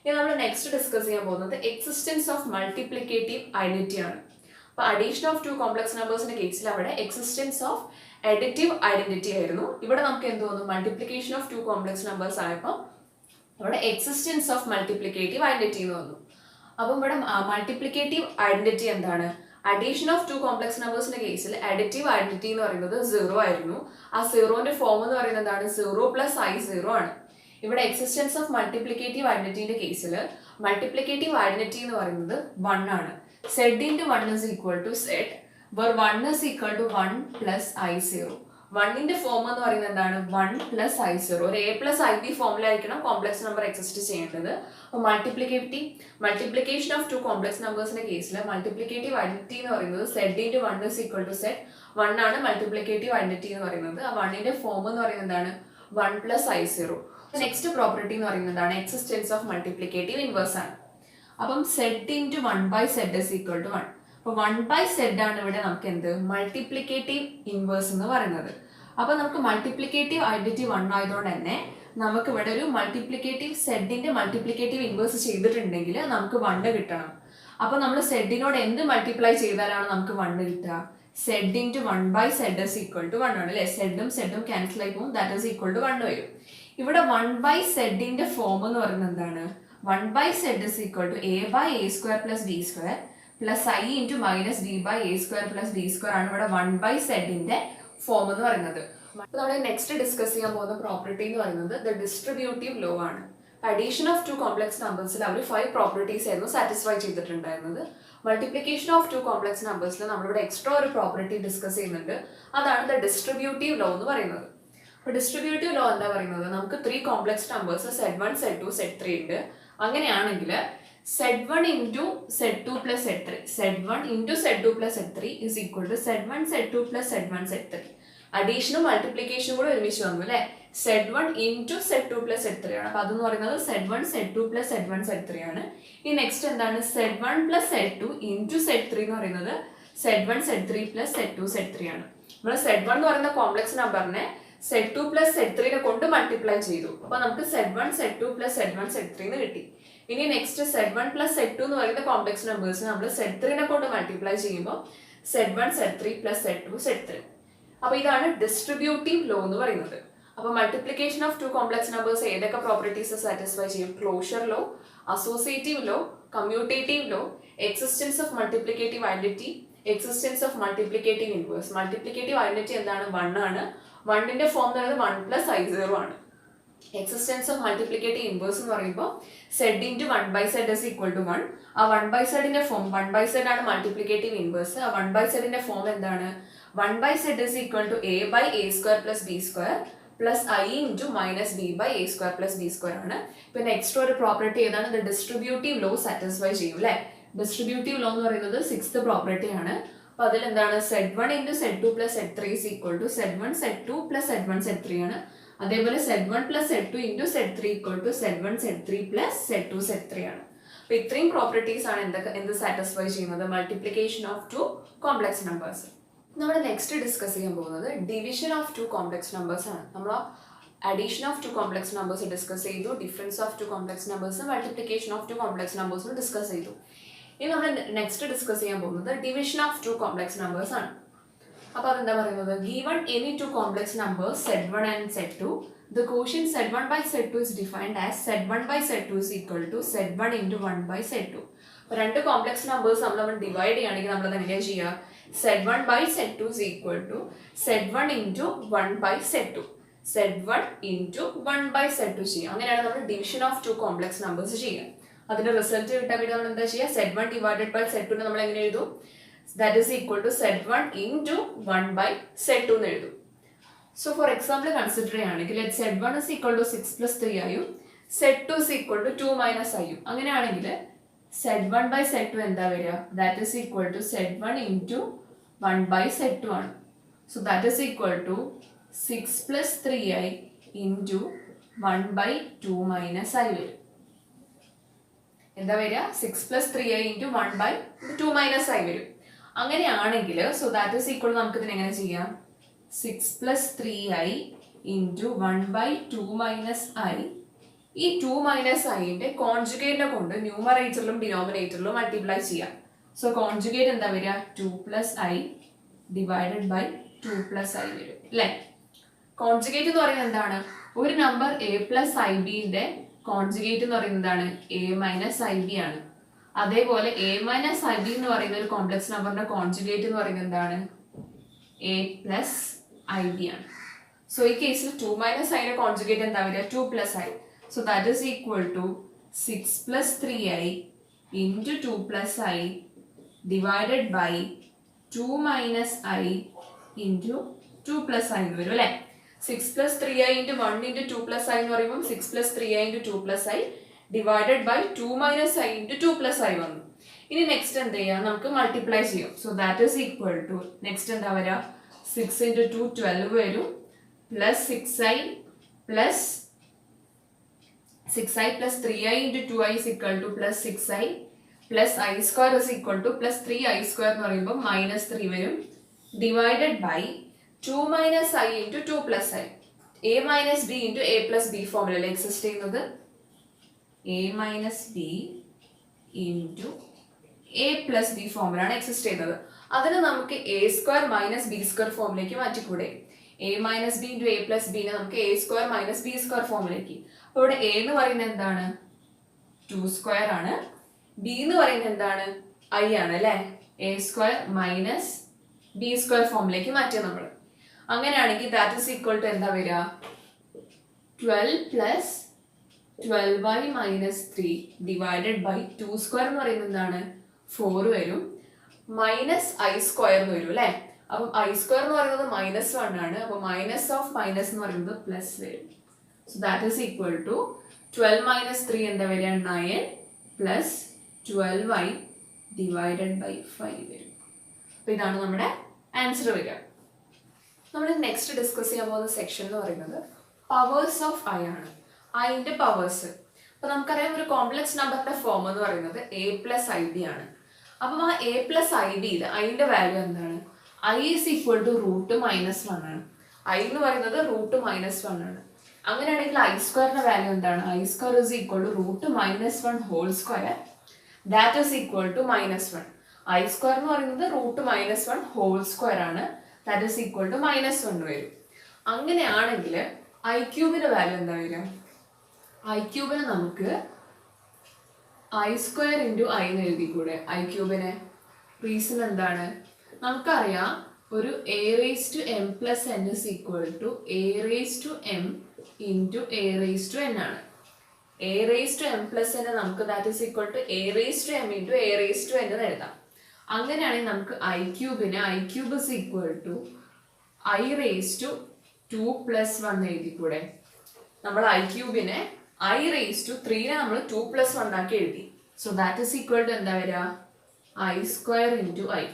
ഇനി നമ്മൾ നെക്സ്റ്റ് ഡിസ്കസ് ചെയ്യാൻ പോകുന്നത് എക്സിസ്റ്റൻസ് ഓഫ് മൾട്ടിപ്ലിക്കേറ്റീവ് ഐഡന്റിറ്റി ആണ്. അപ്പൊ അഡീഷൻ ഓഫ് ടു കോംപ്ലക്സ് നമ്പേഴ്സിന്റെ കേസിൽ അവിടെ എക്സിസ്റ്റൻസ് ഓഫ് അഡിറ്റീവ് ഐഡന്റിറ്റി ആയിരുന്നു. ഇവിടെ നമുക്ക് എന്ത് തോന്നുന്നു? Multiplication of two complex numbers ആയപ്പോൾ അവിടെ എക്സിസ്റ്റൻസ് ഓഫ് മൾട്ടിപ്ലിക്കേറ്റീവ് ഐഡന്റിറ്റി എന്ന് വന്നു. അപ്പം ഇവിടെ മൾട്ടിപ്ലിക്കേറ്റീവ് ഐഡന്റിറ്റി എന്താണ്? അഡീഷൻ ഓഫ് ടു കോംപ്ലക്സ് നമ്പേഴ്സിന്റെ കേസിൽ അഡിറ്റീവ് ഐഡന്റിറ്റി എന്ന് പറയുന്നത് 0 ആയിരുന്നു. ആ സീറോന്റെ ഫോം എന്ന് പറയുന്നത് എന്താണ്? 0 പ്ലസ് ഐ 0 ആണ്. ഇവിടെ എക്സിസ്റ്റൻസ് ഓഫ് മൾട്ടിപ്ലിക്കേറ്റീവ് ഐഡന്റിറ്റിന്റെ കേസിൽ മൾട്ടിപ്ലിക്കേറ്റീവ് ഐഡന്റിറ്റി എന്ന് പറയുന്നത് 1 ആണ്. Z into 1 is equal to z where 1 is equal to 1 plus i0. 1ന്റെ ഫോം എന്ന് പറയുന്നത് എന്താണ്? 1 plus i0. ഒരു a plus ib ഫോമിലായിരിക്കണം കോംപ്ലക്സ് നമ്പർ എക്സിസ്റ്റ് ചെയ്യേണ്ടത്. അപ്പോൾ മൾട്ടിപ്ലിക്കേഷൻ ഓഫ് ടു കോംപ്ലക്സ് നമ്പേഴ്സിന്റെ കേസിൽ മൾട്ടിപ്ലിക്കേറ്റീവ് ഐഡന്റിറ്റി എന്ന് പറയുന്നത് z into 1 is equal to z 1 ആണ് മൾട്ടിപ്ലിക്കേറ്റീവ് ഐഡന്റിറ്റി എന്ന് പറയുന്നത്. ആ 1ന്റെ ഫോം എന്ന് പറയുന്നത് എന്താണ്? 1 plus i0. നെക്സ്റ്റ് പ്രോപ്പർട്ടി എന്ന് പറയുന്നത് എന്താണ്? എക്സിസ്റ്റൻസ് ഓഫ് മൾട്ടിപ്ലിക്കേറ്റീവ് ഇൻവേഴ്സ് ആണ്. അപ്പം Z into 1 by Z is equal to 1. അപ്പോൾ 1 by സെഡ് ആണ് ഇവിടെ നമുക്ക് എന്ത്? മൾട്ടിപ്ലിക്കേറ്റീവ് ഇൻവേഴ്സ് എന്ന് പറയുന്നത്. അപ്പോൾ നമുക്ക് മൾട്ടിപ്ലിക്കേറ്റീവ് ഐഡന്റിറ്റി 1 ആയതുകൊണ്ട് തന്നെ നമുക്ക് ഇവിടെ ഒരു മൾട്ടിപ്ലിക്കേറ്റീവ് സെഡിന്റെ മൾട്ടിപ്ലിക്കേറ്റീവ് ഇൻവേഴ്സ് ചെയ്തിട്ടുണ്ടെങ്കിൽ നമുക്ക് 1 കിട്ടണം. അപ്പോൾ നമ്മൾ സെഡിനോട് എന്ത് മൾട്ടിപ്ലൈ ചെയ്താലാണ് നമുക്ക് 1 കിട്ടുക? Z into 1 by Z is equal to 1 ആണ് അല്ലേ? സെഡും ക്യാൻസൽ ആയി പോകും. ദാറ്റ് is equal to 1 വരും. ഇവിടെ 1 by സെഡിന്റെ ഫോം എന്ന് പറയുന്നത് എന്താണ്? 1 by Z is equal to a by a square plus b square plus i into minus b by a square plus b square ആണ് ഇവിടെ 1 by സെഡിന്റെ ഫോം എന്ന് പറയുന്നത്. അപ്പോൾ നമ്മൾ നെക്സ്റ്റ് ഡിസ്കസ് ചെയ്യാൻ പോകുന്ന പ്രോപ്പർട്ടി എന്ന് പറയുന്നത് ദ ഡിസ്ട്രിബ്യൂട്ടീവ് ലോ ആണ്. അഡീഷൻ ഓഫ് ടു കോംപ്ലക്സ് നമ്പേഴ്സിൽ അവർ 5 പ്രോപ്പർട്ടീസ് ആയിരുന്നു സാറ്റിസ്ഫൈ ചെയ്തിട്ടുണ്ടായിരുന്നത്. മൾട്ടിപ്ലിക്കേഷൻ ഓഫ് ടു കോംപ്ലക്സ് നമ്പേഴ്സിൽ നമ്മളിവിടെ എക്സ്ട്രാ ഒരു പ്രോപ്പർട്ടി ഡിസ്കസ് ചെയ്യുന്നുണ്ട്. അതാണ് ദ ഡിസ്ട്രിബ്യൂട്ടീവ് ലോ എന്ന് പറയുന്നത്. അപ്പോൾ ഡിസ്ട്രിബ്യൂട്ടീവ് ലോ എന്താ പറയുന്നത്? നമുക്ക് 3 complex numbers Z1, Z2, Z3 ഉണ്ട്. അങ്ങനെയാണെങ്കിൽ Z1 into Z2 plus Z3. Z1 into Z2 plus Z3 is equal to Z1, Z2 plus Z1, Z3. അഡീഷനും മൾട്ടിപ്ലിക്കേഷനും കൂടെ ഒരുമിച്ച് വന്നു അല്ലേ? Z1 into Z2 plus Z3 ആണ്. അപ്പോൾ അതെന്ന് പറയുന്നത് Z1, Z2 plus Z1, Z3 ആണ്. ഈ നെക്സ്റ്റ് എന്താണ്? Z1 plus Z2 into Z3 എന്ന് പറയുന്നത് Z1, Z3 plus Z2, Z3 ആണ്. നമ്മൾ Z1 എന്ന് പറയുന്ന കോംപ്ലക്സ് നമ്പറിനെ Z2 plus Z3 കൊണ്ട് മൾട്ടിപ്ലൈ ചെയ്തു. അപ്പോൾ നമുക്ക് Z1, Z2 plus Z1, Z3 എന്ന് കിട്ടി. ഇനി നെക്സ്റ്റ് Z1 plus Z2 എന്ന് പറയുന്ന കോംപ്ലക്സ് നമ്പേഴ്സ് നമ്മൾ Z3 കൊണ്ട് മൾട്ടിപ്ലൈ ചെയ്യുമ്പോൾ Z1, Z3 plus Z2, Z3. അപ്പോൾ ഇതാണ് ഡിസ്ട്രിബ്യൂട്ടീവ് ലോ എന്ന് പറയുന്നത്. അപ്പോൾ multiplication of two complex numbers ഏതൊക്കെ പ്രോപ്പർട്ടീസ് സാറ്റിസ്ഫൈ ചെയ്യും? Closure law, associative law, commutative law, existence of multiplicative identity, existence of multiplicative inverse. Multiplicative identity എന്താണ്? 1 ആണ്. 1ന്റെ ഫോം എന്ന് പറയുന്നത് 1 plus i0 ആണ്. എക്സിസ്റ്റൻസ് ഓഫ് മൾട്ടിപ്ലിക്കേറ്റീവ് ഇൻവേഴ്സ് എന്ന് പറയുമ്പോൾ Z into 1 by Z is equal to 1. ആ 1 by സെഡിന്റെ form 1 by Z ആണ് multiplicative inverse. ആ 1 by സെഡിന്റെ ഫോം എന്താണ്? 1 by Z is equal to a by a square plus b square plus i into minus b by a square plus b square ആണ്. പിന്നെ extra ഒരു property ഏതാണ്? The distributive law satisfy ചെയ്യും അല്ലേ? Distributive law എന്ന് പറയുന്നത് 6th property ആണ്. അപ്പോൾ അതിൽ എന്താണ്? Z1 into Z2 plus Z3 is equal to Z1, Z2 plus Z1, Z3 ആണ്. അതേപോലെ Z1 plus Z2 into Z3 equal to Z1, Z3 plus Z2, Z3 ആണ്. അപ്പോൾ ഇത്രയും പ്രോപ്പർട്ടീസ് ആണ് എന്ത് സാറ്റിസ്ഫൈ ചെയ്യുന്നത്? Multiplication of two complex numbers. നമ്മൾ next discuss ചെയ്യാൻ പോകുന്നത് division of two complex numbers ആണ്. നമ്മൾ addition of two complex numbers discuss ചെയ്തു, difference of two complex numbers, multiplication of two complex നമ്പേഴ്സും ഡിസ്കസ് ചെയ്തു. ഇനി നമ്മൾ നെക്സ്റ്റ് ഡിസ്കസ് ചെയ്യാൻ പോകുന്നത് division of two complex numbers ആണ്. അപ്പോൾ അതെന്താ പറയുന്നത്? Given any two complex numbers Z1 and Z2, the quotient Z1 by Z2 is defined as Z1 by Z2 is equal to Z1 into 1 by Z2. അപ്പോൾ രണ്ട് complex numbers നമ്മൾ divide ചെയ്യുകയാണെങ്കിൽ നമ്മൾ എങ്ങനെയാണ് ചെയ്യുക? Z1 by Z2 is equal to Z1 into 1 by Z2. Z1 into 1 by Z2 ചെയ്യുക. അങ്ങനെയാണ് നമ്മൾ division of two complex numbers ചെയ്യുക. അതിന്റെ റിസൾട്ട് കിട്ടാൻ വേണ്ടി നമ്മൾ എന്താ ചെയ്യുക? Z1 divided by Z2 നമ്മൾ എങ്ങനെ എഴുതും? That is equal to Z1 into 1 by Z2 എന്ന് എഴുതും. So for example consider ചെയ്യുകയാണെങ്കിൽ Z1 is equal to 6 plus 3 ആയും Z2 is equal to 2 minus ആയും. അങ്ങനെയാണെങ്കിൽ Z1 by Z2 എന്താ വരിക? That is equal to Z1 into 1 by Z2 ആണ്. So that is equal to 6 plus 3i into 1 by 2 minus i വരും. എന്താ വരിക? 6 plus 3i into 1 by 2 minus i വരും. അങ്ങനെയാണെങ്കിൽ സോ ദാറ്റ് ഈസ് ഈക്വൽ നമുക്ക് ഇതിനെ എങ്ങനെ ചെയ്യാം? 6 plus 3i into 1 by 2 minus i. ഈ 2 minus iന്റെ കോൺജുഗേറ്റിനെ കൊണ്ട് ന്യൂമറേറ്ററിലും ഡിനോമിനേറ്ററിലും മൾട്ടിപ്ലൈ ചെയ്യാം. സോ കോൺജുഗേറ്റ് എന്താ വരിക? 2 plus i divided by 2 plus i വരും അല്ലേ? കോൺജുഗേറ്റ് എന്ന് പറയുന്നത് എന്താണ്? ഒരു നമ്പർ a plus ib ന്റെ കോൺജുഗേറ്റ് എന്ന് പറയുന്നത് എന്താണ്? a minus ib ആണ്. അതേപോലെ എ മൈനസ് ഐ ബി എന്ന് പറയുന്ന ഒരു കോംപ്ലക്സ് നമ്പറിന്റെ കോൺജുഗേറ്റ് എന്ന് പറയുന്നത് എന്താണ്? എ പ്ലസ് ഐ ബി ആണ്. സോ ഈ കേസിൽ 2 മൈനസ് ഐയുടെ കോൺജുഗേറ്റ് എന്താ വരിക? 2 plus i. So that is equal to 6 plus 3i into 2 plus i divided by 2 minus i into 2 plus i എന്ന് വരും അല്ലേ? 6 plus 3i into 1 into 2 plus i എന്ന് പറയുമ്പോൾ 6 plus 3i into 2 plus i divided by 2 minus i into 2 plus i വന്നു. ഇനി next എന്ത് ചെയ്യാം? നമുക്ക് മൾട്ടിപ്ലൈ ചെയ്യും. So that is equal to next എന്താ വരിക? 6 ഇൻറ്റു 2 12 വരും plus 6i plus 6i plus 3i into 2i is equal to plus 6i plus i square is equal to plus 3i square എന്ന് പറയുമ്പോൾ minus 3 വരും divided by 2 minus i into 2 plus i. A minus b into a plus b ഫോമിലല്ലേ exist ചെയ്യുന്നത്? A minus b into a plus b ഫോമിലാണ് exist ചെയ്യുന്നത്. അതിന് നമുക്ക് a square minus b square ഫോമിലേക്ക് മാറ്റിക്കൂടെ? A minus b into a plus ബിനെ നമുക്ക് a square minus b square ഫോമിലേക്ക്. അപ്പോൾ ഇവിടെ എ എന്ന് പറയുന്നത് എന്താണ്? 2 സ്ക്വയർ ആണ്. ബി എന്ന് പറയുന്നത് എന്താണ്? ഐ ആണ് അല്ലേ? A square minus b square ഫോമിലേക്ക് മാറ്റിയ നമ്മൾ. അങ്ങനെയാണെങ്കിൽ ദാറ്റ് ഈസ് ഈക്വൽ ടു എന്താ വരിക? 12 plus 12y minus 3 divided by 2 square എന്ന് പറയുന്നത് എന്താണ്? 4 വരും മൈനസ് ഐ സ്ക്വയർ എന്ന് വരും അല്ലേ? അപ്പം ഐ സ്ക്വയർ എന്ന് പറയുന്നത് മൈനസ് 1 ആണ്. അപ്പോൾ മൈനസ് ഓഫ് മൈനസ് എന്ന് പറയുന്നത് പ്ലസ് വരും. So that is equal to 12 minus 3 എന്താ വരിക? 9 പ്ലസ് 12y ഡിവൈഡഡ് ബൈ 5 വരും. അപ്പോൾ ഇതാണ് നമ്മുടെ ആൻസർ വരിക. നമ്മൾ നെക്സ്റ്റ് ഡിസ്കസ് ചെയ്യാൻ പോകുന്ന സെക്ഷൻ എന്ന് പറയുന്നത് പവേഴ്സ് ഓഫ് ഐ ആണ്. ഐന്റെ പവേഴ്സ്. അപ്പൊ നമുക്കറിയാം ഒരു കോംപ്ലക്സ് നമ്പറിന്റെ ഫോം എന്ന് പറയുന്നത് എ പ്ലസ് ഐ ഡി ആണ്. അപ്പം ആ എ പ്ലസ് ഐ ഡിയിൽ ഐന്റെ വാല്യൂ എന്താണ്? I is equal to root minus 1 ആണ്. ഐ എന്ന് പറയുന്നത് റൂട്ട് മൈനസ് 1 ആണ്. അങ്ങനെയാണെങ്കിൽ ഐ സ്ക്വയറിന്റെ വാല്യൂ എന്താണ്? I square is equal to root minus 1 whole square that is equal to minus 1. I square എന്ന് പറയുന്നത് റൂട്ട് മൈനസ് 1 ഹോൾ സ്ക്വയർ ആണ്. That is equal to minus 1 വരും. അങ്ങനെയാണെങ്കിൽ ഐ ക്യൂബിന്റെ വാല്യൂ എന്താ വരിക? ഐ ക്യൂബിന് നമുക്ക് ഐ സ്ക്വയർ ഇൻറ്റു ഐ എന്ന് എഴുതിക്കൂടെ? ഐ ക്യൂബിനെ റീസൺ എന്താണ്? നമുക്കറിയാം ഒരു a raise to m plus n is equal to a raise to m into a raise to n ആണ്. A raise to m plus n നമുക്ക് that is equal to a raise to m into a raise to n എന്ന് എഴുതാം. അങ്ങനെയാണെങ്കിൽ നമുക്ക് i ക്യൂബിന് i cube is equal to i raise to 2 plus 1 എഴുതിക്കൂടെ? നമ്മൾ i ക്യൂബിനെ ഐ റേസ് ടു 3നെ നമ്മൾ 2 പ്ലസ് 1 ആക്കി എഴുതി. So that is equal to എന്താ വരിക? I square into i.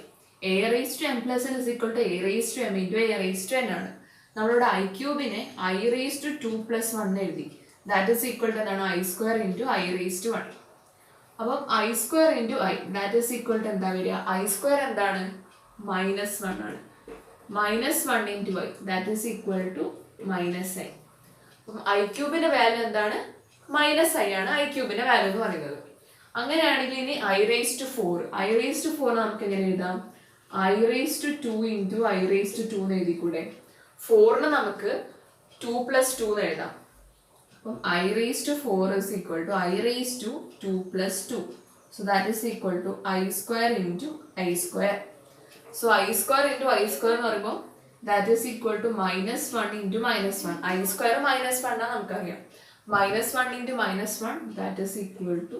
A raise to m plus n is equal to a raise to m into a raise to n ആണ്. നമ്മളിവിടെ i ക്യൂബിനെ i raise to 2 plus 1 എഴുതി. That is equal to എന്താണ്? I square into i raise to 1. അപ്പം i square into i that is equal to എന്താ വരിക? I square എന്താണ്? Minus 1 ആണ്. Minus 1 into i that is equal to minus i. അപ്പം i ക്യൂബിന്റെ value എന്താണ്? Minus i ആണ് ഐ ക്യൂബിന്റെ വാല്യൂ എന്ന് പറയുന്നത്. അങ്ങനെയാണെങ്കിൽ ഇനി i raise to 4. I raise to 4 നമുക്ക് എങ്ങനെ എഴുതാം? I raise to 2 into i raise to 2 എന്ന് എഴുതിക്കൂടെ? 4ന് നമുക്ക് 2 പ്ലസ് 2 എന്ന് എഴുതാം. അപ്പം i raise to 4 is equal to i raise to 2 plus 2. So that is equal to i square into i square. So i square into i square എന്ന് പറയുമ്പോൾ that is equal to minus 1 into minus 1. I square minus 1 ആണ് നമുക്കറിയാം. Minus 1 into minus 1 that is equal to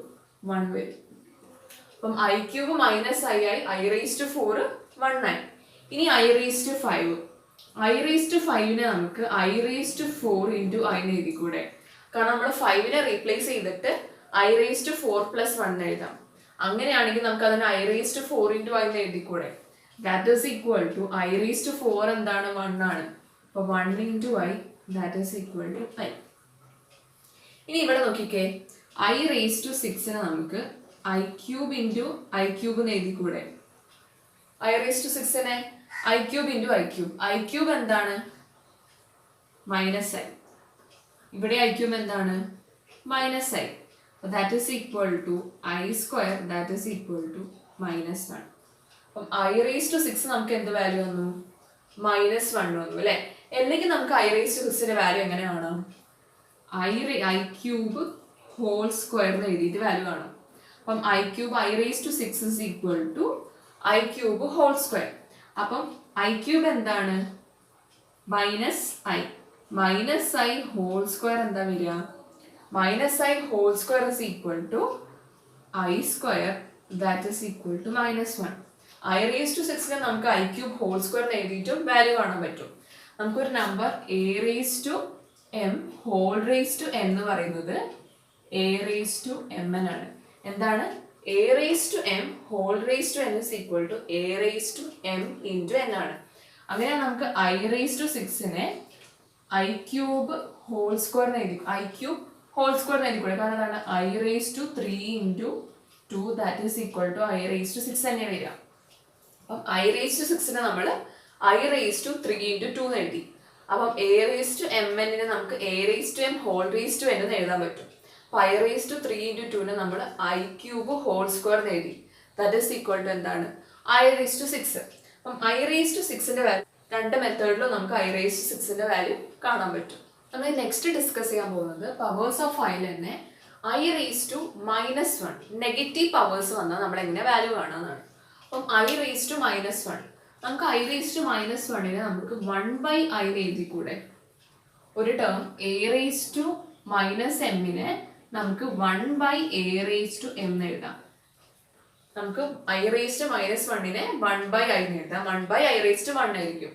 1 വരും. അപ്പം i cube minus i ആയി. I raise to 4 1 ആയി. ഇനി i raise to 5. I raise to 5നെ നമുക്ക് i raise to 4 into i എന്ന് എഴുതിക്കൂടെ? കാരണം നമ്മൾ 5നെ റീപ്ലേസ് ചെയ്തിട്ട് ഐ റേസ് ടു 4 പ്ലസ് 1 എഴുതാം. അങ്ങനെയാണെങ്കിൽ നമുക്ക് അതിന് i raise to 4 into i എന്ന് എഴുതിക്കൂടെ? That is equal to i raise to 4 എന്താണ്? 1 ആണ്. അപ്പോൾ 1 into i that is equal to i. ഇനി ഇവിടെ നോക്കിക്കേ, ഐ റേസ് ടു 6നെ നമുക്ക് i cube into i cube എന്ന് എഴുതിക്കൂടെ? ഐ റേസ് ടു 6നെ i cube into i cube. I cube എന്താണ്? Minus i. ഇവിടെ ഐ ക്യൂബ് എന്താണ്? Minus i. That is equal to i square that is equal to minus 1. അപ്പം i raise to 6 നമുക്ക് എന്ത് value വന്നു? Minus 1 വന്നു അല്ലേ? അല്ലെങ്കിൽ നമുക്ക് ഐ റേസ് ടു 6ന്റെ വാല്യൂ എങ്ങനെ കാണാം? ഐ ക്യൂബ് ഹോൾ സ്ക്വയർ എന്ന് എഴുതിയിട്ട് വാല്യൂ കാണാം. അപ്പം i cube i raise to 6 is equal to i cube whole square. അപ്പം ഐ ക്യൂബ് എന്താണ്? മൈനസ് ഐ ഹോൾ സ്ക്വയർ എന്താ വരിക? Minus i whole square is equal to i square that is equal to -1. I raise to 6 നമുക്ക് i cube whole square എഴുതിയിട്ടും value കാണാൻ പറ്റും. നമുക്കൊരു number a raise to m whole raise to n എന്ന് പറയുന്നത് a raise to M N ആണ്. എന്താണ്? A raise to m whole raise to n is equal to a raise to m into n ആണ്. അങ്ങനെ നമുക്ക് i raise to 6 i cube whole square എഴുതി i cube whole square എഴുതിക്കൂടെ? കാരണം എന്താണ്? I raise to 3 into 2 that is equal to i raise to 6 തന്നെ വരിക. അപ്പം ഐ റേസ് ടു 6 നമ്മൾ ഐ റേസ് ടു 3 ഇൻറ്റു 2 എന്ന് എഴുതി. അപ്പം എ റേസ് ടു എം എന്നിനെ നമുക്ക് a raise to m whole raise to n എന്ന് എഴുതാൻ പറ്റും. അപ്പം ഐ റേസ് ടു 3 ഇൻറ്റു 2 നമ്മൾ ഐ ക്യൂബ് ഹോൾ സ്ക്വയർ എന്ന് എഴുതി. ദാറ്റ് ഈസ് ഈക്വൽ ടു എന്താണ്? I raise to 6. അപ്പം ഐ റേസ് ടു 6 വാല്യൂ രണ്ട് മെത്തേഡിലും നമുക്ക് ഐ റേസ് ടു 6 വാല്യൂ കാണാൻ പറ്റും. നമ്മൾ നെക്സ്റ്റ് ഡിസ്കസ് ചെയ്യാൻ പോകുന്നത് പവേഴ്സ് ഓഫ് ഐയിൽ തന്നെ i raise to -1 negative powers വന്നാൽ നമ്മൾ എങ്ങനെ വാല്യൂ കാണാമെന്നാണ്. അപ്പം ഐ റേസ് ടു -1 നമുക്ക് ഐ റേസ് ടു -1 നമുക്ക് 1/i എഴുതിക്കൂടെ? ഒരു term a raise to -m നമുക്ക് 1/a റേസ് ടു m എഴുതാം. നമുക്ക് ഐ റേസ് ടു -1 1/i എഴുതാം. 1/i റേസ് ടു 1 ആയിരിക്കും.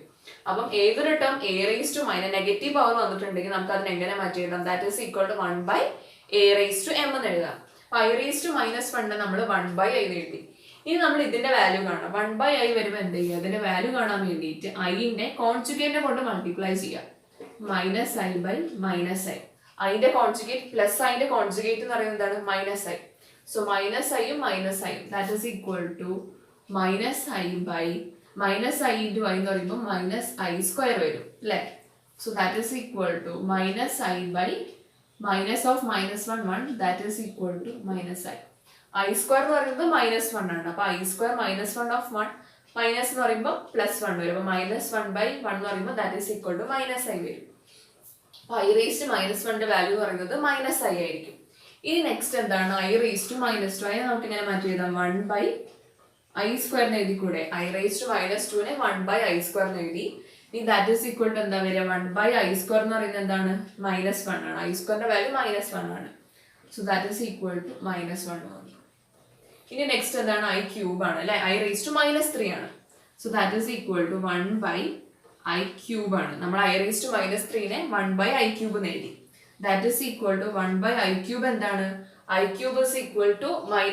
അപ്പം ഏതൊരു term a raise to negative power വന്നിട്ടുണ്ടെങ്കിൽ നമുക്ക് അതിനെ എങ്ങനെ മാറ്റി എഴുതാം? That is equal to 1/a raise to m എന്ന് എഴുതാം. അപ്പൊ ഐ റേസ് ടു -1 നമ്മൾ 1/i എഴുതി. ഇനി നമ്മൾ ഇതിന്റെ വാല്യൂ കാണാം. 1/i വരുമ്പോൾ എന്ത് ചെയ്യുക? ഇതിന്റെ വാല്യൂ കാണാൻ വേണ്ടിയിട്ട് ഐന്റെ കോൺജുഗേറ്റിനെ കൊണ്ട് മൾട്ടിപ്ലൈ ചെയ്യാം. -i/-i. ഐന്റെ കോൺജുഗേറ്റ് പ്ലസ് ഐന്റെ കോൺജുഗേറ്റ് എന്ന് പറയുന്നത് എന്താണ്? -i. സോ -i-യും -i that is equal to -i into i എന്ന് പറയുമ്പോൾ -i² വരും അല്ലേ? So that is equal to -i/-1 that is equal to -i. i² എന്ന് പറയുന്നത് -1 ആണ്. അപ്പൊ i² -1 of 1 മൈനസ് എന്ന് പറയുമ്പോൾ +1 വരും. അപ്പൊ -1/1 എന്ന് പറയുമ്പോൾ that is equal to -i വരും. അപ്പൊ ഐ റേസ് ടു -1 വാല്യൂ എന്ന് പറയുന്നത് -i ആയിരിക്കും. ഇനി നെക്സ്റ്റ് എന്താണ്? ഐ റേസ് ടു -2 അതിനെ നമുക്ക് ഇങ്ങനെ മാറ്റി എഴുതാം. 1/i² എഴുതിക്കൂടെ? I raise to -2 1/i² എഴുതി. ഇനി ദാറ്റ് ഈസ് ഈക്വൽ ടു എന്താ വരിക? 1/i² എന്ന് പറയുന്നത് എന്താണ്? -1 ആണ്. i² വാല്യൂ -1 ആണ്. So that is equal to -1 ആണ്. ഇനി നെക്സ്റ്റ് എന്താണ്? ഐ ക്യൂബ് ആണ് അല്ലെ? ഐ റേസ് ടു -3 ആണ്. So that is equal to 1/i³ ആണ്. നമ്മൾ ഐ റേസ് ടു -3 1/i³ എഴുതി. That is equal to 1/i³ എന്താണ്? i³ is equal to -i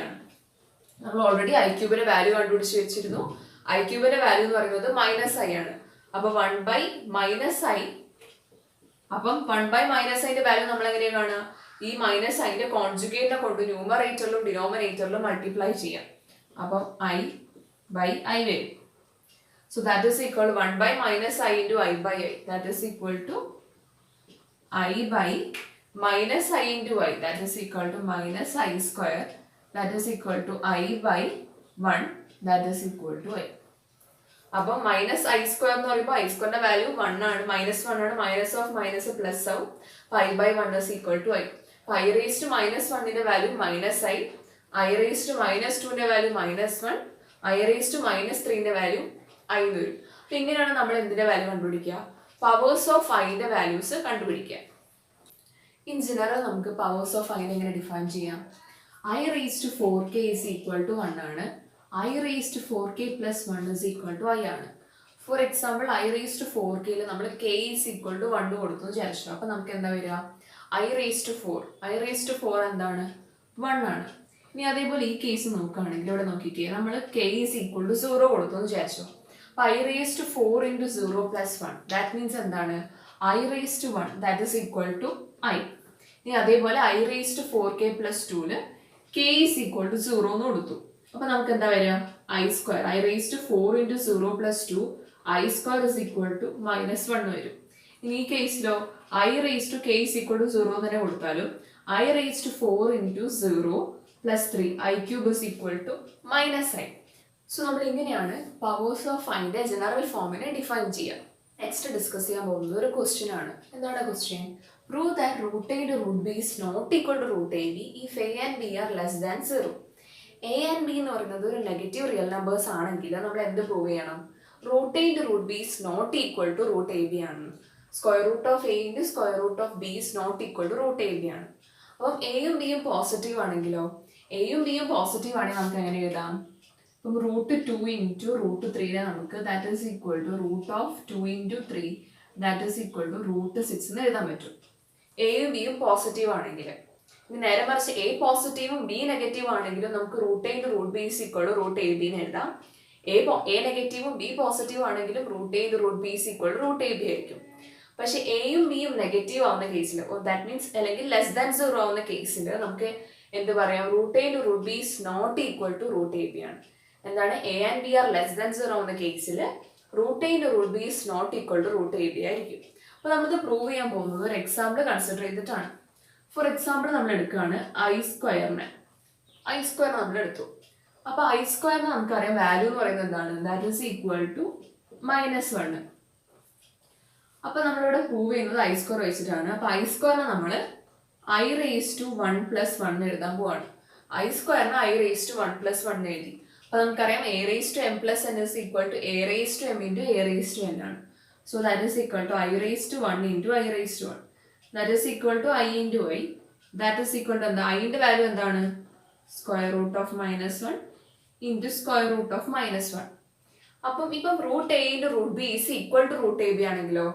ആണ്. നമ്മൾ ഓൾറെഡി i³ വാല്യൂ കണ്ടുപിടിച്ച് വെച്ചിരുന്നു. i³ വാല്യൂ എന്ന് പറയുന്നത് -i ആണ്. അപ്പൊ 1/-i അപ്പം 1/-iന്റെ വാല്യൂ നമ്മൾ എങ്ങനെയാണ് കാണുക? ഈ -iന്റെ കോൺജുഗേറ്റിനെ കൊണ്ട് ന്യൂമറേറ്ററിലും ഡിനോമിനേറ്ററിലും മൾട്ടിപ്ലൈ ചെയ്യാം. അപ്പം i/i വരും. So that is equal 1/-i into i/i that is equal to i/-i into i that is equal to -i² that is equal to i/1 that is equal to i. അപ്പം -i² എന്ന് പറയുമ്പോൾ i² value 1 ആണ്. -1 ആണ്. Minus of minus plus ആവും. i/1 is equal to i. i raised to -1 value -i, i raised to -2 value -1, i raised to -3 value i എന്ന് വരും. അപ്പൊ ഇങ്ങനെയാണ് നമ്മൾ എന്തിന്റെ വാല്യൂ കണ്ടുപിടിക്കുക? പവേഴ്സ് ഓഫ് ഐന്റെ വാല്യൂസ് കണ്ടുപിടിക്കുക. ഇൻ ജനറൽ നമുക്ക് പവേഴ്സ് ഓഫ് ഐനെ എങ്ങനെ ഡിഫൈൻ ചെയ്യാം? i raised to 4k is equal to 1 ആണ്. i raised to 4k plus 1 is equal to i ആണ്. For example i raised to 4k നമ്മൾ k is equal to 1 കൊടുത്തു വിചാരിച്ചു. അപ്പൊ നമുക്ക് എന്താ വരിക? i raised to 4. i raised to 4 എന്താണ്? 1 ആണ്. ഇനി അതേപോലെ ഈ കേസ് നോക്കുകയാണെങ്കിൽ ഇവിടെ നോക്കിക്കേ, നമ്മൾ k is equal to 0 കൊടുത്തു വിചാരിച്ചു. അപ്പൊ i raised to 4 into 0 plus 1 that means എന്താണ്? i raised to 1 that is equal to i. ഇനി അതേപോലെ i raised to 4k plus 2 k is equal to 0 എന്ന് കൊടുത്തു. അപ്പൊ നമുക്ക് എന്താ വരിക? i². i raised to 4 into 0 plus 2 i² is equal to -1 വരും. ഇനി ഈ കേസിലോ i raised to k is equal to 0 തന്നെ കൊടുത്താലും i raised to 4 into 0 plus 3 i³ is equal to -i. So നമ്മൾ ഇങ്ങനെയാണ് പവേഴ്സ് ഓഫ് ഐന്റെ ജനറൽ ഫോമിനെ ഡിഫൈൻ ചെയ്യുക. Next discuss ചെയ്യാൻ പോകുന്നത് ഒരു ക്വസ്റ്റ്യൻ ആണ്. എന്താണ് question? Prove that root a into root b is not equal to root ab if a and b are less than 0. A and b എന്ന് പറയുന്നത് ഒരു നെഗറ്റീവ് റിയൽ നമ്പേഴ്സ് ആണെങ്കിൽ നമ്മൾ എന്ത് പ്രൂവ് ചെയ്യണം? Root a into root b is not equal to root a b ആണ്. Square root of a into square root of b is not equal to root a b ആണ്. അപ്പം എയും ബിയും positive ആണെങ്കിലോ? എയും ബിയും പോസിറ്റീവ് ആണെങ്കിൽ നമുക്ക് എങ്ങനെ എഴുതാം? അപ്പം റൂട്ട് 2 ഇൻറ്റു റൂട്ട് 3 നമുക്ക് that is equal to root of 2 into 3 that is equal to root 6 എന്ന് എഴുതാൻ പറ്റും. എയും ബിയും പോസിറ്റീവ് ആണെങ്കിൽ. ഇനി നേരെ മറിച്ച് എ പോസിറ്റീവും ബി നെഗറ്റീവ് ആണെങ്കിലും നമുക്ക് root a into root b is equal to root a b എന്ന് എഴുതാം. എ നെഗറ്റീവും ബി പോസിറ്റീവ് ആണെങ്കിലും root a into root b is equal to root a b ആയിരിക്കും. പക്ഷെ എയും ബിയും നെഗറ്റീവ് ആവുന്ന കേസിൽ, ദാറ്റ് മീൻസ് അല്ലെങ്കിൽ ലെസ് ദാൻ 0 ആവുന്ന കേസിൽ നമുക്ക് എന്ത് പറയാം? Root a into root b is not equal to root a b ആണ്. എന്താണ്? A and b are less than 0 ആവുന്ന കേസിൽ root a into root b is not equal to root a b ആയിരിക്കും. അപ്പോൾ നമ്മളിത് പ്രൂവ് ചെയ്യാൻ പോകുന്നത് ഒരു എക്സാമ്പിൾ കൺസിഡർ ചെയ്തിട്ടാണ്. ഫോർ എക്സാമ്പിൾ നമ്മൾ എടുക്കുകയാണ് ഐ സ്ക്വയറിനെ നമ്മൾ എടുത്തു. അപ്പോൾ ഐ സ്ക്വയറിന് നമുക്കറിയാം വാല്യൂ എന്ന് പറയുന്നത് എന്താണ്? That is equal to -1. അപ്പോൾ നമ്മളിവിടെ പ്രൂവ് ചെയ്യുന്നത് ഐ സ്ക്വയർ വെച്ചിട്ടാണ്. അപ്പോൾ ഐ സ്ക്വയറിനെ നമ്മൾ ഐ റേസ് ടു 1 + 1 എഴുതാൻ പോവാണ്. ഐ സ്ക്വയറിന് ഐ റേസ് ടു 1 + 1 എഴുതി. അപ്പോൾ നമുക്കറിയാം a raise to m plus n is equal to a raise to m into a raise to n ആണ്. So that is equal to i raise to 1 into i raise to 1. That is equal to i into i. That is equal to എന്താ? ഐൻ്റെ value എന്താണ്? Square root of -1 into square root of -1. അപ്പം ഇപ്പം root a into root b is equal to root a b ആണെങ്കിലോ?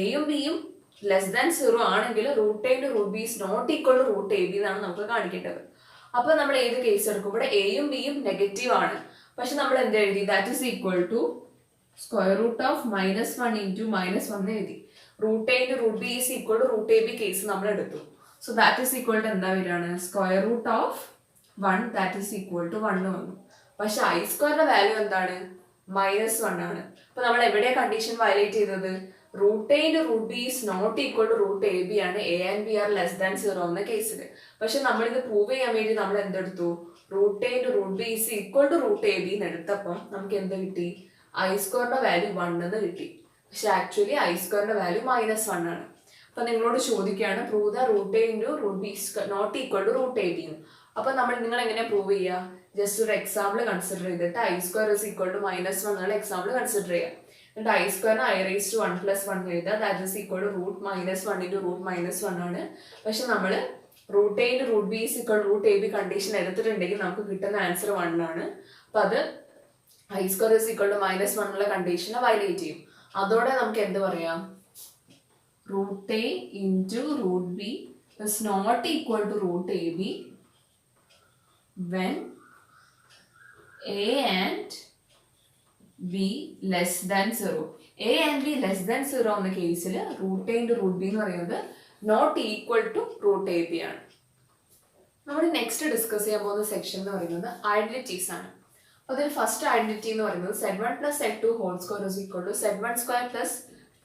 എയും ബിയും less than 0 ആണെങ്കിൽ root a into root b is not equal to root a b എന്നാണ് നമുക്ക് കാണിക്കേണ്ടത്. അപ്പോൾ നമ്മൾ ഏത് കേസ് എടുക്കും? ഇവിടെ എയും ബിയും നെഗറ്റീവ് ആണ്. പക്ഷെ നമ്മൾ എന്ത് എഴുതി? That is equal to square root of -1 into -1 എഴുതി. Root a into root b is equal to root a b case നമ്മൾ എടുത്തു. So that is equal to എന്താ വരികയാണ്? Square root of 1 that is equal to 1 വന്നു. പക്ഷെ I സ്ക്വയറിന്റെ value എന്താണ്? -1 ആണ്. അപ്പൊ നമ്മൾ എവിടെയാ കണ്ടീഷൻ വയലേറ്റ് ചെയ്തത്? Root a into root b is not equal to root a b ആണ്. A and b are less than 0 എന്ന കേസിൽ. പക്ഷെ നമ്മളിത് പ്രൂവ് ചെയ്യാൻ വേണ്ടി നമ്മൾ എന്തെടുത്തു? Root a into root b is equal to root a b എന്ന് എടുത്തപ്പോൾ നമുക്ക് എന്ത് കിട്ടി? ഐ സ്ക്വയറിന്റെ വാല്യൂ 1 എന്ന് കിട്ടി. പക്ഷെ ആക്ച്വലി ഐ സ്ക്വയറിന്റെ വാല്യൂ -1 ആണ്. അപ്പൊ നിങ്ങളോട് ചോദിക്കുകയാണ് prove the root a into root b not equal to root a b എന്ന്. അപ്പൊ നിങ്ങൾ എങ്ങനെ പ്രൂവ് ചെയ്യുക? ജസ്റ്റ് ഒരു എക്സാമ്പിൾ കൺസിഡർ ചെയ്തിട്ട് i square is equal to -1 എന്നുള്ള എക്സാമ്പിൾ കൺസിഡർ ചെയ്യുക. എന്നിട്ട് ഐ സ്ക്വയറിന് ഐ റേസ് ടു 1 + 1 എഴുതുക. That is equal to root -1 into root -1 ആണ്. പക്ഷെ നമ്മൾ root a into root b is equal root a b condition എടുത്തിട്ടുണ്ടെങ്കിൽ നമുക്ക് കിട്ടുന്ന ആൻസർ 1 ആണ്. അപ്പൊ അത് i square is equal to -1 എന്നുള്ള കണ്ടീഷനെ വയലേറ്റ് ചെയ്യും. അതോടെ നമുക്ക് എന്ത് പറയാം? Root a into root b is not equal to root a b when a and b less than 0. a and b less than 0 എന്ന കേസിൽ root a into root b എന്ന് പറയുന്നത് not equal to root a b ആണ്. നമ്മൾ next discuss ചെയ്യാൻ പോകുന്ന section എന്ന് പറയുന്നത് ഐഡന്റിറ്റീസ് ആണ്. അപ്പോൾ അതിൽ ഫസ്റ്റ് ഐഡന്റിറ്റി എന്ന് പറയുന്നത് z1 + z2 whole square is equal to z1 square plus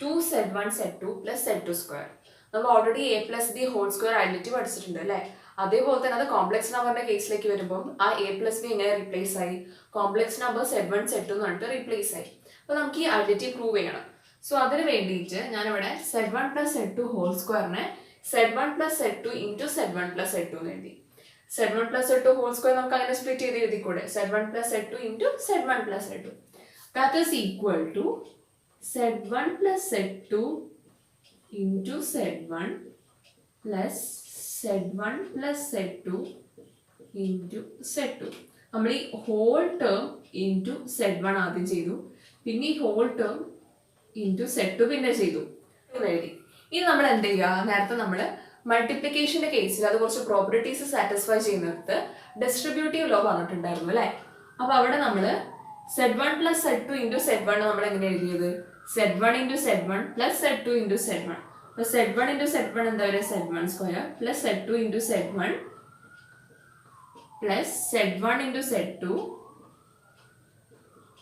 2z1 z2 plus z2 square. നമ്മൾ already a + b whole square identity പഠിച്ചിട്ടുണ്ട് അല്ലേ? അതേപോലെ തന്നെ അത് കോംപ്ലക്സ് നമ്പറിന്റെ കേസിലേക്ക് വരുമ്പോൾ ആ a + b എങ്ങനെ റീപ്ലേസ് ആയി? കോംപ്ലക്സ് നമ്പർ z1 z2 എന്ന് പറഞ്ഞിട്ട് റീപ്ലേസ് ആയി. അപ്പോൾ നമുക്ക് ഈ ഐഡന്റിറ്റി പ്രൂവ് ചെയ്യണം. സോ അതിന് വേണ്ടിയിട്ട് ഞാനിവിടെ z1 + z2 whole സ്ക്വയറിനെ z1 + z2 into z1 + z2 എന്ന് എഴുതി. z1 + z2 ഹോൾ സ്ക്വയർ നമുക്ക് അങ്ങനെ സ്പ്ലിറ്റ് ചെയ്ത് എഴുതിക്കൂടെ? z1 + z2 into z1 + z2 that is equal to z1 + z2 into z1 plus z1 + z2 into z2. നമ്മൾ ഈ whole term into z1 ആദ്യം ചെയ്തു, പിന്നെ ഈ ഹോൾ ടേം ഇൻറ്റു z2 പിന്നെ ചെയ്തു എഴുതി. ഇനി നമ്മൾ എന്ത് ചെയ്യുക? നേരത്തെ നമ്മൾ മൾട്ടിപ്ലിക്കേഷന്റെ കേസിൽ അത് കുറച്ച് പ്രോപ്പർട്ടീസ് സാറ്റിസ്ഫൈ ചെയ്യുന്നിടത്ത് ഡിസ്ട്രിബ്യൂട്ടീവ് ലോ പറഞ്ഞിട്ടുണ്ടായിരുന്നു അല്ലേ? അപ്പൊ അവിടെ നമ്മൾ z1 + z2 ഇൻറ്റു z1 നമ്മൾ എങ്ങനെ എഴുതിയത്? z1 into z1 plus z2 into z1. അപ്പൊ z1 ഇൻറ്റു z1 എന്താ വരിക? z1 square plus z2 into z1 plus z1 into z2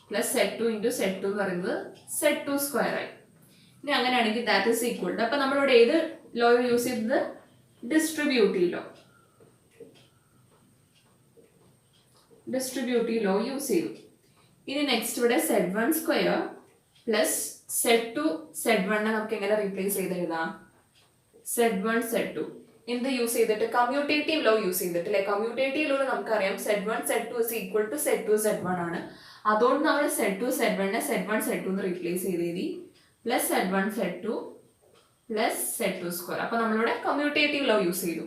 plus z2 into z2 എന്ന് പറയുന്നത് z2 സ്ക്വയർ ആയി. ഇനി അങ്ങനെയാണെങ്കിൽ ദാറ്റ് ഈസ് ഈക്വൽ ടു, അപ്പൊ നമ്മളിവിടെ ഏത് ലോ യൂസ് ചെയ്തത്? ഡിസ്ട്രിബ്യൂട്ടീവ് ലോ യൂസ് ചെയ്തു. ഇനി നെക്സ്റ്റ് ഇവിടെ z1 square plus z2 z1 നമുക്ക് എങ്ങനെ റീപ്ലേസ് ചെയ്ത് എഴുതാം? Z1 Z2 എന്ത് യൂസ് ചെയ്തിട്ട് കമ്മ്യൂട്ടേറ്റീവ് ലോ യൂസ് ചെയ്തിട്ട് അല്ലെ കമ്മ്യൂട്ടേറ്റീവ് ലോ നമുക്കറിയാം Z1 Z2 is equal to Z2 Z1 ആണ് അതുകൊണ്ട് നമ്മൾ Z2 Z1 നെ Z1 Z2 എന്ന് റീപ്ലേസ് ചെയ്ത് plus Z1 Z2 plus Z2 square അപ്പൊ നമ്മളിവിടെ കമ്മ്യൂട്ടേറ്റീവ് ലോ യൂസ് ചെയ്തു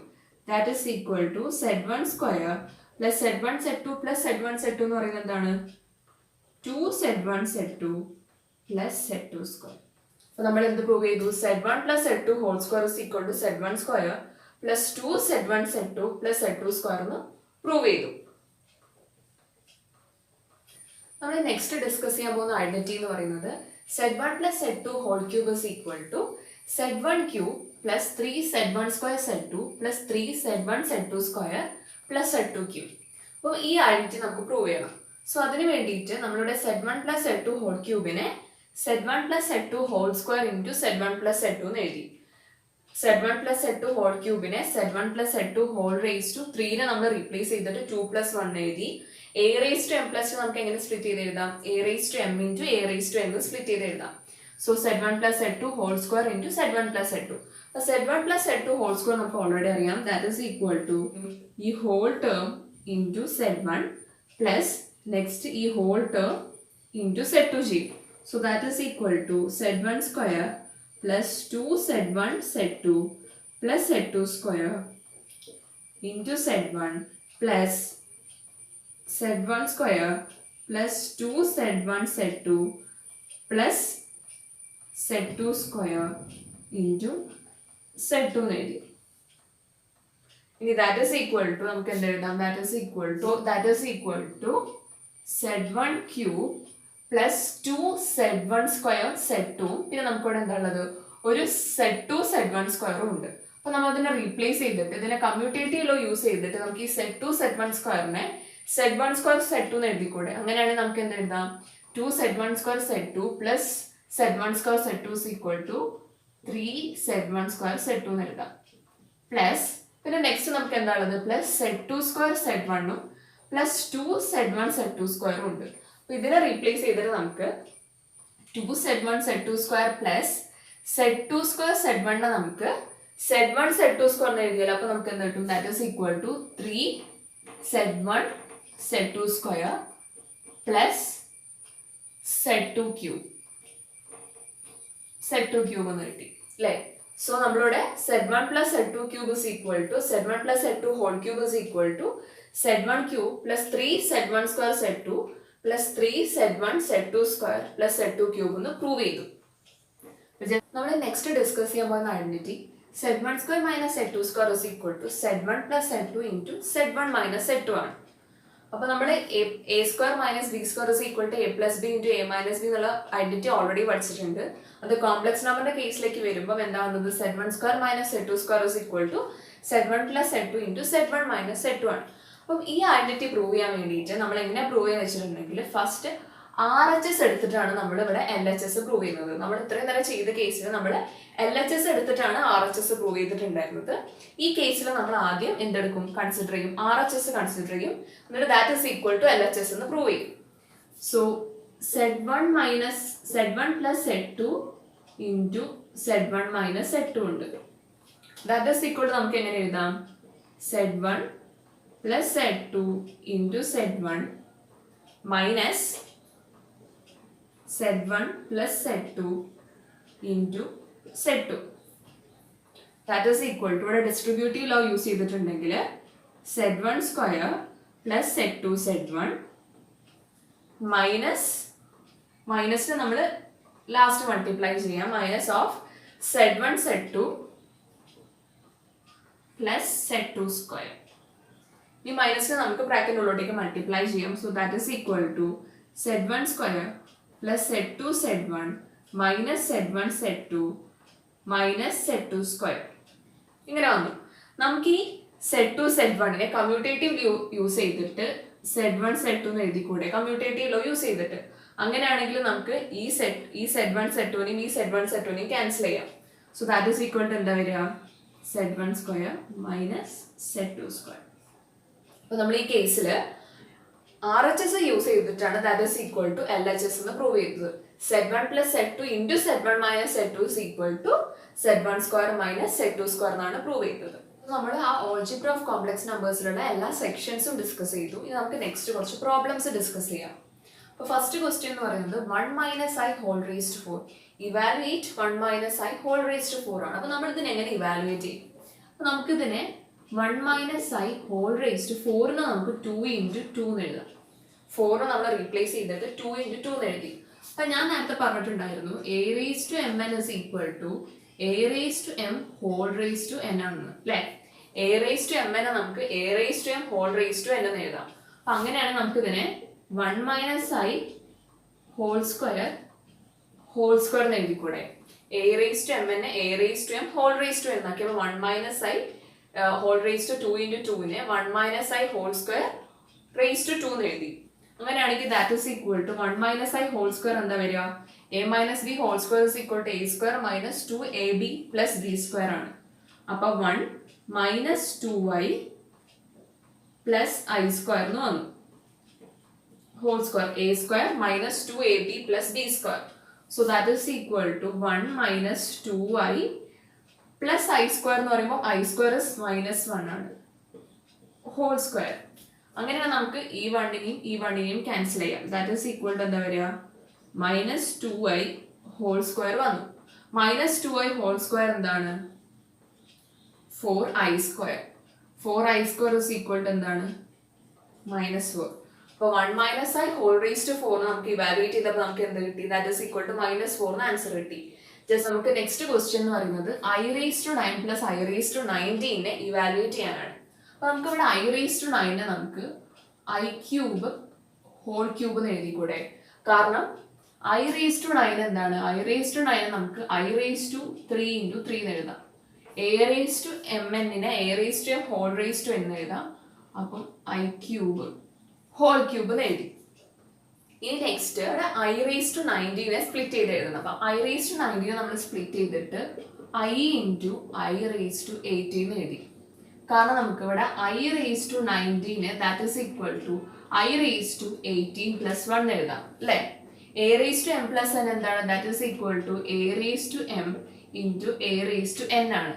that is equal to Z1 square plus Z1 Z2 plus Z1 Z2 എന്ന് പറയുന്നത് എന്താണ് 2Z1 Z2 plus Z2 square അപ്പൊ നമ്മൾ എന്ത് പ്രൂവ് ചെയ്തു Z1 plus Z2 whole square is equal to Z1 square plus 2Z1 Z2 plus Z2 square എന്ന് prove ചെയ്തു നമ്മൾ നെക്സ്റ്റ് ഡിസ്കസ് ചെയ്യാൻ പോകുന്ന ഐഡന്റിറ്റി എന്ന് പറയുന്നത് Z1 plus Z2 whole cube is equal to Z1 cube plus 3Z1 square Z2 plus 3Z1 Z2 square plus Z2 cube അപ്പോൾ ഈ identity നമുക്ക് പ്രൂവ് ചെയ്യണം സോ അതിന് വേണ്ടിയിട്ട് നമ്മളുടെ Z1 പ്ലസ് Z2 ഹോൾ ക്യൂബിനെ Z1 plus Z2 whole square into Z1 plus Z2 എന്ന് എഴുതി Z1 പ്ലസ് Z2 ഹോൾ ക്യൂബിനെ Z1 plus Z2 whole raise to 3 നെ നമ്മൾ റീപ്ലേസ് ചെയ്തിട്ട് 2 പ്ലസ് 1 എഴുതി a raise to m plus നമുക്ക് എങ്ങനെ സ്പ്ലിറ്റ് ചെയ്ത് എഴുതാം a raise to m into a raise to m split ചെയ്ത് എഴുതാം so Z1 plus Z2 whole square into Z1 plus Z2 അപ്പോൾ Z1 plus Z2 whole square നമുക്ക് already അറിയാം that is equal to ഈ whole term into Z1 plus next ഈ whole term into Z2 ചെയ്യും so that is equal to Z1 square plus 2Z1 Z2 plus Z2 square into Z1 plus Z1 square plus 2Z1 Z2 plus Z2 square into Z2 എന്ന് എഴുതി ഇനി that is equal to നമുക്ക് എന്ത് എഴുതാം that is equal to Z1 cube plus 2Z1 square Z2 പിന്നെ നമുക്കിവിടെ എന്താ ഉള്ളത് ഒരു Z2 Z1 സ്ക്വയറും ഉണ്ട് അപ്പൊ നമ്മൾ അതിനെ റീപ്ലേസ് ചെയ്തിട്ട് ഇതിനെ കമ്മ്യൂട്ടേറ്റീവ് ലോ യൂസ് ചെയ്തിട്ട് നമുക്ക് ഈ Z2 Z1 സ്ക്വയറിനെ Z1 square Z2 എന്ന് എഴുതിക്കൂടെ അങ്ങനെയാണെങ്കിൽ നമുക്ക് എന്ത് എഴുതാം 2Z1 square Z2 plus Z1 square Z2 is equal to 3Z1 square Z2 എന്ന് എഴുതാം പ്ലസ് പിന്നെ നെക്സ്റ്റ് നമുക്ക് എന്താ ഉള്ളത് പ്ലസ് Z2 സ്ക്വയർ Z1 ഉം പ്ലസ് 2Z1 Z2 സ്ക്വയറും ഉണ്ട് അപ്പൊ ഇതിനെ റീപ്ലേസ് ചെയ്തിട്ട് നമുക്ക് 2Z1 Z2 square plus Z2 square Z1 നമുക്ക് Z1 Z2 സ്ക്വയർ എന്ന് എഴുതിയാൽ അപ്പൊ നമുക്ക് എന്താ കിട്ടും that is equal to 3Z1 Z2 square plus Z2 cube Z2 cube എന്ന് കിട്ടി അല്ലേ സോ നമ്മളുടെ Z1 plus Z2 cube is equal to Z1 plus Z2 whole cube is equal to Z1 cube plus 3Z1 square Z2 plus 3Z1 Z2 square plus Z2 cube എന്ന് prove ചെയ്തു നമ്മൾ next discuss ചെയ്യാൻ പോകുന്ന identity Z1 square minus Z2 square is equal to Z1 plus Z2 into Z1 minus Z2 ആണ് അപ്പൊ നമ്മൾ a square minus b square is equal to a plus b into a minus b എന്നുള്ള identity already പഠിച്ചിട്ടുണ്ട് അത് complex നമ്പറിന്റെ കേസിലേക്ക് വരുമ്പോൾ എന്താകുന്നത് Z1 square minus Z2 square is equal to Z1 plus Z2 into Z1 minus Z2 ആണ് അപ്പം ഈ ഐഡന്റിറ്റി പ്രൂവ് ചെയ്യാൻ വേണ്ടിയിട്ട് നമ്മൾ എങ്ങനെ പ്രൂവ് ചെയ്യാൻ വെച്ചിട്ടുണ്ടെങ്കിൽ ഫസ്റ്റ് RHS എടുത്തിട്ടാണ് നമ്മൾ ഇവിടെ LHS പ്രൂവ് ചെയ്യുന്നത് നമ്മൾ ഇത്രയും നേരം ചെയ്ത കേസിൽ നമ്മൾ LHS എടുത്തിട്ടാണ് RHS പ്രൂവ് ചെയ്തിട്ടുണ്ടായിരുന്നത് ഈ കേസിൽ നമ്മൾ ആദ്യം എന്തെടുക്കും കൺസിഡർ ചെയ്യും RHS കൺസിഡർ ചെയ്യും എന്നിട്ട് that is equal to LHS എന്ന് പ്രൂവ് ചെയ്യും so Z1 plus Z2 into Z1 minus Z2 ഉണ്ട് ദാറ്റ് ഈസ് ഈക്വൽ ടു നമുക്ക് എങ്ങനെ എഴുതാം Z1 plus Z2 into Z1 minus Z1 plus Z2 into Z2 that is equal to ഇവിടെ distributive law use ചെയ്തിട്ടുണ്ടെങ്കിൽ Z1 square plus Z2 Z1 മൈനസിന് നമ്മൾ last multiply ചെയ്യാം minus of Z1 Z2 plus Z2 square ഈ മൈനസിന് നമുക്ക് ബ്രാക്കറ്റിനുള്ളിലേക്ക് multiply ചെയ്യാം so that is equal to Z1 square plus Z2 Z1 minus Z1 Z2 minus Z2 square ഇങ്ങനെ വന്നു നമുക്ക് ഈ Z2 Z1നെ കമ്മ്യൂട്ടേറ്റീവ് യൂസ് ചെയ്തിട്ട് Z1 Z2 എന്ന് എഴുതിക്കൂടെ കമ്മ്യൂട്ടേറ്റീവ് ലോ യൂസ് ചെയ്തിട്ട് അങ്ങനെയാണെങ്കിൽ നമുക്ക് ഈ Z1 Z2നെയും ഈ Z1 Z2നെയും ക്യാൻസൽ ചെയ്യാം so that is equal to എന്താ വരിക Z1 square minus Z2 square അപ്പോൾ നമ്മൾ ഈ കേസിൽ RHS യൂസ് ചെയ്തിട്ടാണ് that is equal to LHS എന്ന് പ്രൂവ് ചെയ്തത്. Z1 plus Z2 into Z1 minus Z2 is equal to Z1 square minus Z2 square എന്നാണ് പ്രൂവ് ചെയ്തത്. നമ്മൾ ആ ഓൾജിബ്ര ഓഫ് കോംപ്ലക്സ് നമ്പേഴ്സിലുള്ള എല്ലാ സെക്ഷൻസും ഡിസ്കസ് ചെയ്തു. ഇനി നമുക്ക് നെക്സ്റ്റ് കുറച്ച് പ്രോബ്ലംസ് ഡിസ്കസ് ചെയ്യാം. അപ്പോൾ ഫസ്റ്റ് ക്വസ്റ്റ്യൻ എന്ന് പറയുന്നത് 1 minus I whole raised to 4. Evaluate 1 minus I whole raised to 4 ആണ്. അപ്പോൾ നമ്മൾ ഇതിനെ എങ്ങനെ ഇവാലുവേറ്റ് ചെയ്യും? അപ്പോൾ നമുക്കിതിനെ 1 minus I whole raised to 4 നമുക്ക് 2 into 2 എന്ന് എഴുതാം. 4 നമ്മൾ റീപ്ലേസ് ചെയ്തിട്ട് 2 into 2 എന്ന് എഴുതി. അപ്പം ഞാൻ നേരത്തെ പറഞ്ഞിട്ടുണ്ടായിരുന്നു a raised to mn is equal to a raised to m whole raised to n ആണെന്ന് അല്ലേ. a raised to mn നമുക്ക് a raised to m whole raised to n എന്ന് എഴുതാം. അപ്പം അങ്ങനെയാണ് നമുക്ക് ഇതിനെ 1 minus I whole square എന്ന് എഴുതിക്കൂടെ. a raised to mn a raised to m whole raised to n ആക്കി. അപ്പോൾ 1 minus I whole raised to 2 into 2 1 minus I whole square raised to 2 എന്ന് എഴുതി. അങ്ങനെയാണെങ്കിൽ that is equal to 1 minus I whole square എന്താ വരിക? a minus b whole square is equal to a square minus 2ab plus b square ആണ്. അപ്പോൾ 1 minus 2i plus i square എന്ന് വന്നു. whole square a square minus 2ab plus b square. So that is equal to 1 minus 2i plus i square എന്ന് പറയുമ്പോൾ i square is minus 1 ആണ്. whole square. അങ്ങനെയാണ് നമുക്ക് ഈ വണ്ണിനെയും ക്യാൻസൽ ചെയ്യാം. ദാറ്റ് ഈസ് ഈക്വൽ ടു എന്താ വരിക? മൈനസ് 2i ഹോൾ സ്ക്വയർ വന്നു. മൈനസ് 2i ഹോൾ സ്ക്വയർ എന്താണ്? 4i square. 4i square is equal to എന്താണ്? മൈനസ് 4. അപ്പോൾ 1 minus I whole raised to 4 നമുക്ക് ഇവാലുവേറ്റ് ചെയ്തപ്പോൾ നമുക്ക് എന്ത് കിട്ടി? That is equal to minus 4 എന്ന് ആൻസർ കിട്ടി. ജസ്റ്റ് നമുക്ക് നെക്സ്റ്റ് ക്വസ്റ്റ്യൻ എന്ന് പറയുന്നത് I raised to 9 plus I raised to 19 evaluate ചെയ്യാനാണ്. അപ്പോൾ നമുക്ക് ഇവിടെ I raised to 9 നമുക്ക് I ക്യൂബ് ഹോൾ ക്യൂബ് എന്ന് എഴുതിക്കൂടെ? കാരണം I raised to 9 എന്താണ്? I raised to 9 നമുക്ക് I raised to 3 into 3 എന്ന് എഴുതാം. A raised to mn A raised to m whole raised to n എഴുതാം. അപ്പം I ക്യൂബ് ഹോൾ ക്യൂബ് എന്ന് എഴുതി. ഇനി നെക്സ്റ്റ് ഇവിടെ I raised to 19 സ്പ്ലിറ്റ് ചെയ്ത് എഴുതണം. അപ്പം I raised to 19 നമ്മൾ സ്പ്ലിറ്റ് ചെയ്തിട്ട് I into I raised to 18 എന്ന് എഴുതി. കാരണം നമുക്ക് ഇവിടെ I raised to 19 that is equal to I raised to 18 plus 1 എഴുതാം അല്ലേ. A raised to m plus n എന്താണ്? that is equal to A raised to m into A raised to n ആണ്.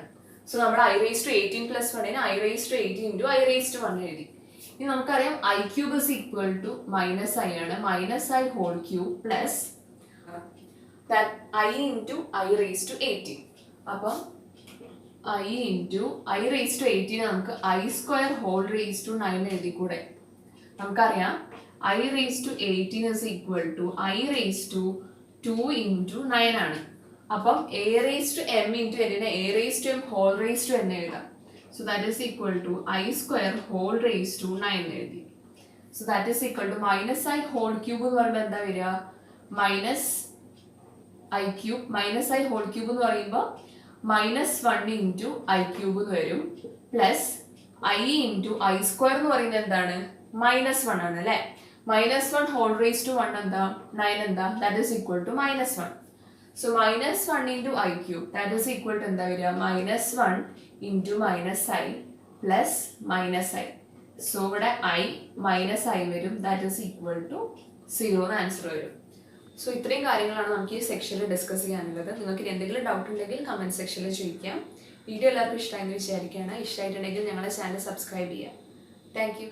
So നമ്മൾ I raised to 18 plus 1 I raised to 18 into I raised to 1 എഴുതി. ഇനി നമുക്കറിയാം I cube is equal to minus I ആണ്. minus I whole cube plus that I into I raised to 18. അപ്പം I into I raised to 18 നമുക്ക് I square whole raised to 9 എഴുതിക്കൂടെ? നമുക്കറിയാം I raised to 18 is equal to I raised to 2 into 9 ആണ്. അപ്പം A raised to m into n A raised to m whole raised to n എഴുതാം. So that is equal to I square whole raised to 9 എഴുതി. So that is equal to minus I whole cube എന്ന് പറയുമ്പോൾ എന്താ വരിക? minus I cube minus I whole cube എന്ന് പറയുമ്പോൾ minus 1 into I cube എന്ന് വരും plus I into I square എന്ന് പറയുന്നത് എന്താണ്? minus 1 ആണ് അല്ലേ. minus 1 whole raised to 1 എന്താ? 9 എന്താ? that is equal to minus 1. So minus 1 into I cube that is equal to എന്താ വരിക? minus 1 into minus I plus minus I. So ഇവിടെ I minus I വരും that is equal to 0 എന്ന് answer വരും. So ഇത്രയും കാര്യങ്ങളാണ് നമുക്ക് ഈ സെക്ഷനിൽ ഡിസ്കസ് ചെയ്യാനുള്ളത്. നിങ്ങൾക്ക് എന്തെങ്കിലും ഡൗട്ട് ഉണ്ടെങ്കിൽ കമൻറ്റ് സെക്ഷനിൽ ചോദിക്കാം. വീഡിയോ എല്ലാവർക്കും ഇഷ്ടമായെന്ന് വിചാരിക്കുകയാണ്. ഇഷ്ടമായിട്ടുണ്ടെങ്കിൽ ഞങ്ങളുടെ ചാനൽ സബ്സ്ക്രൈബ് ചെയ്യാം. Thank you.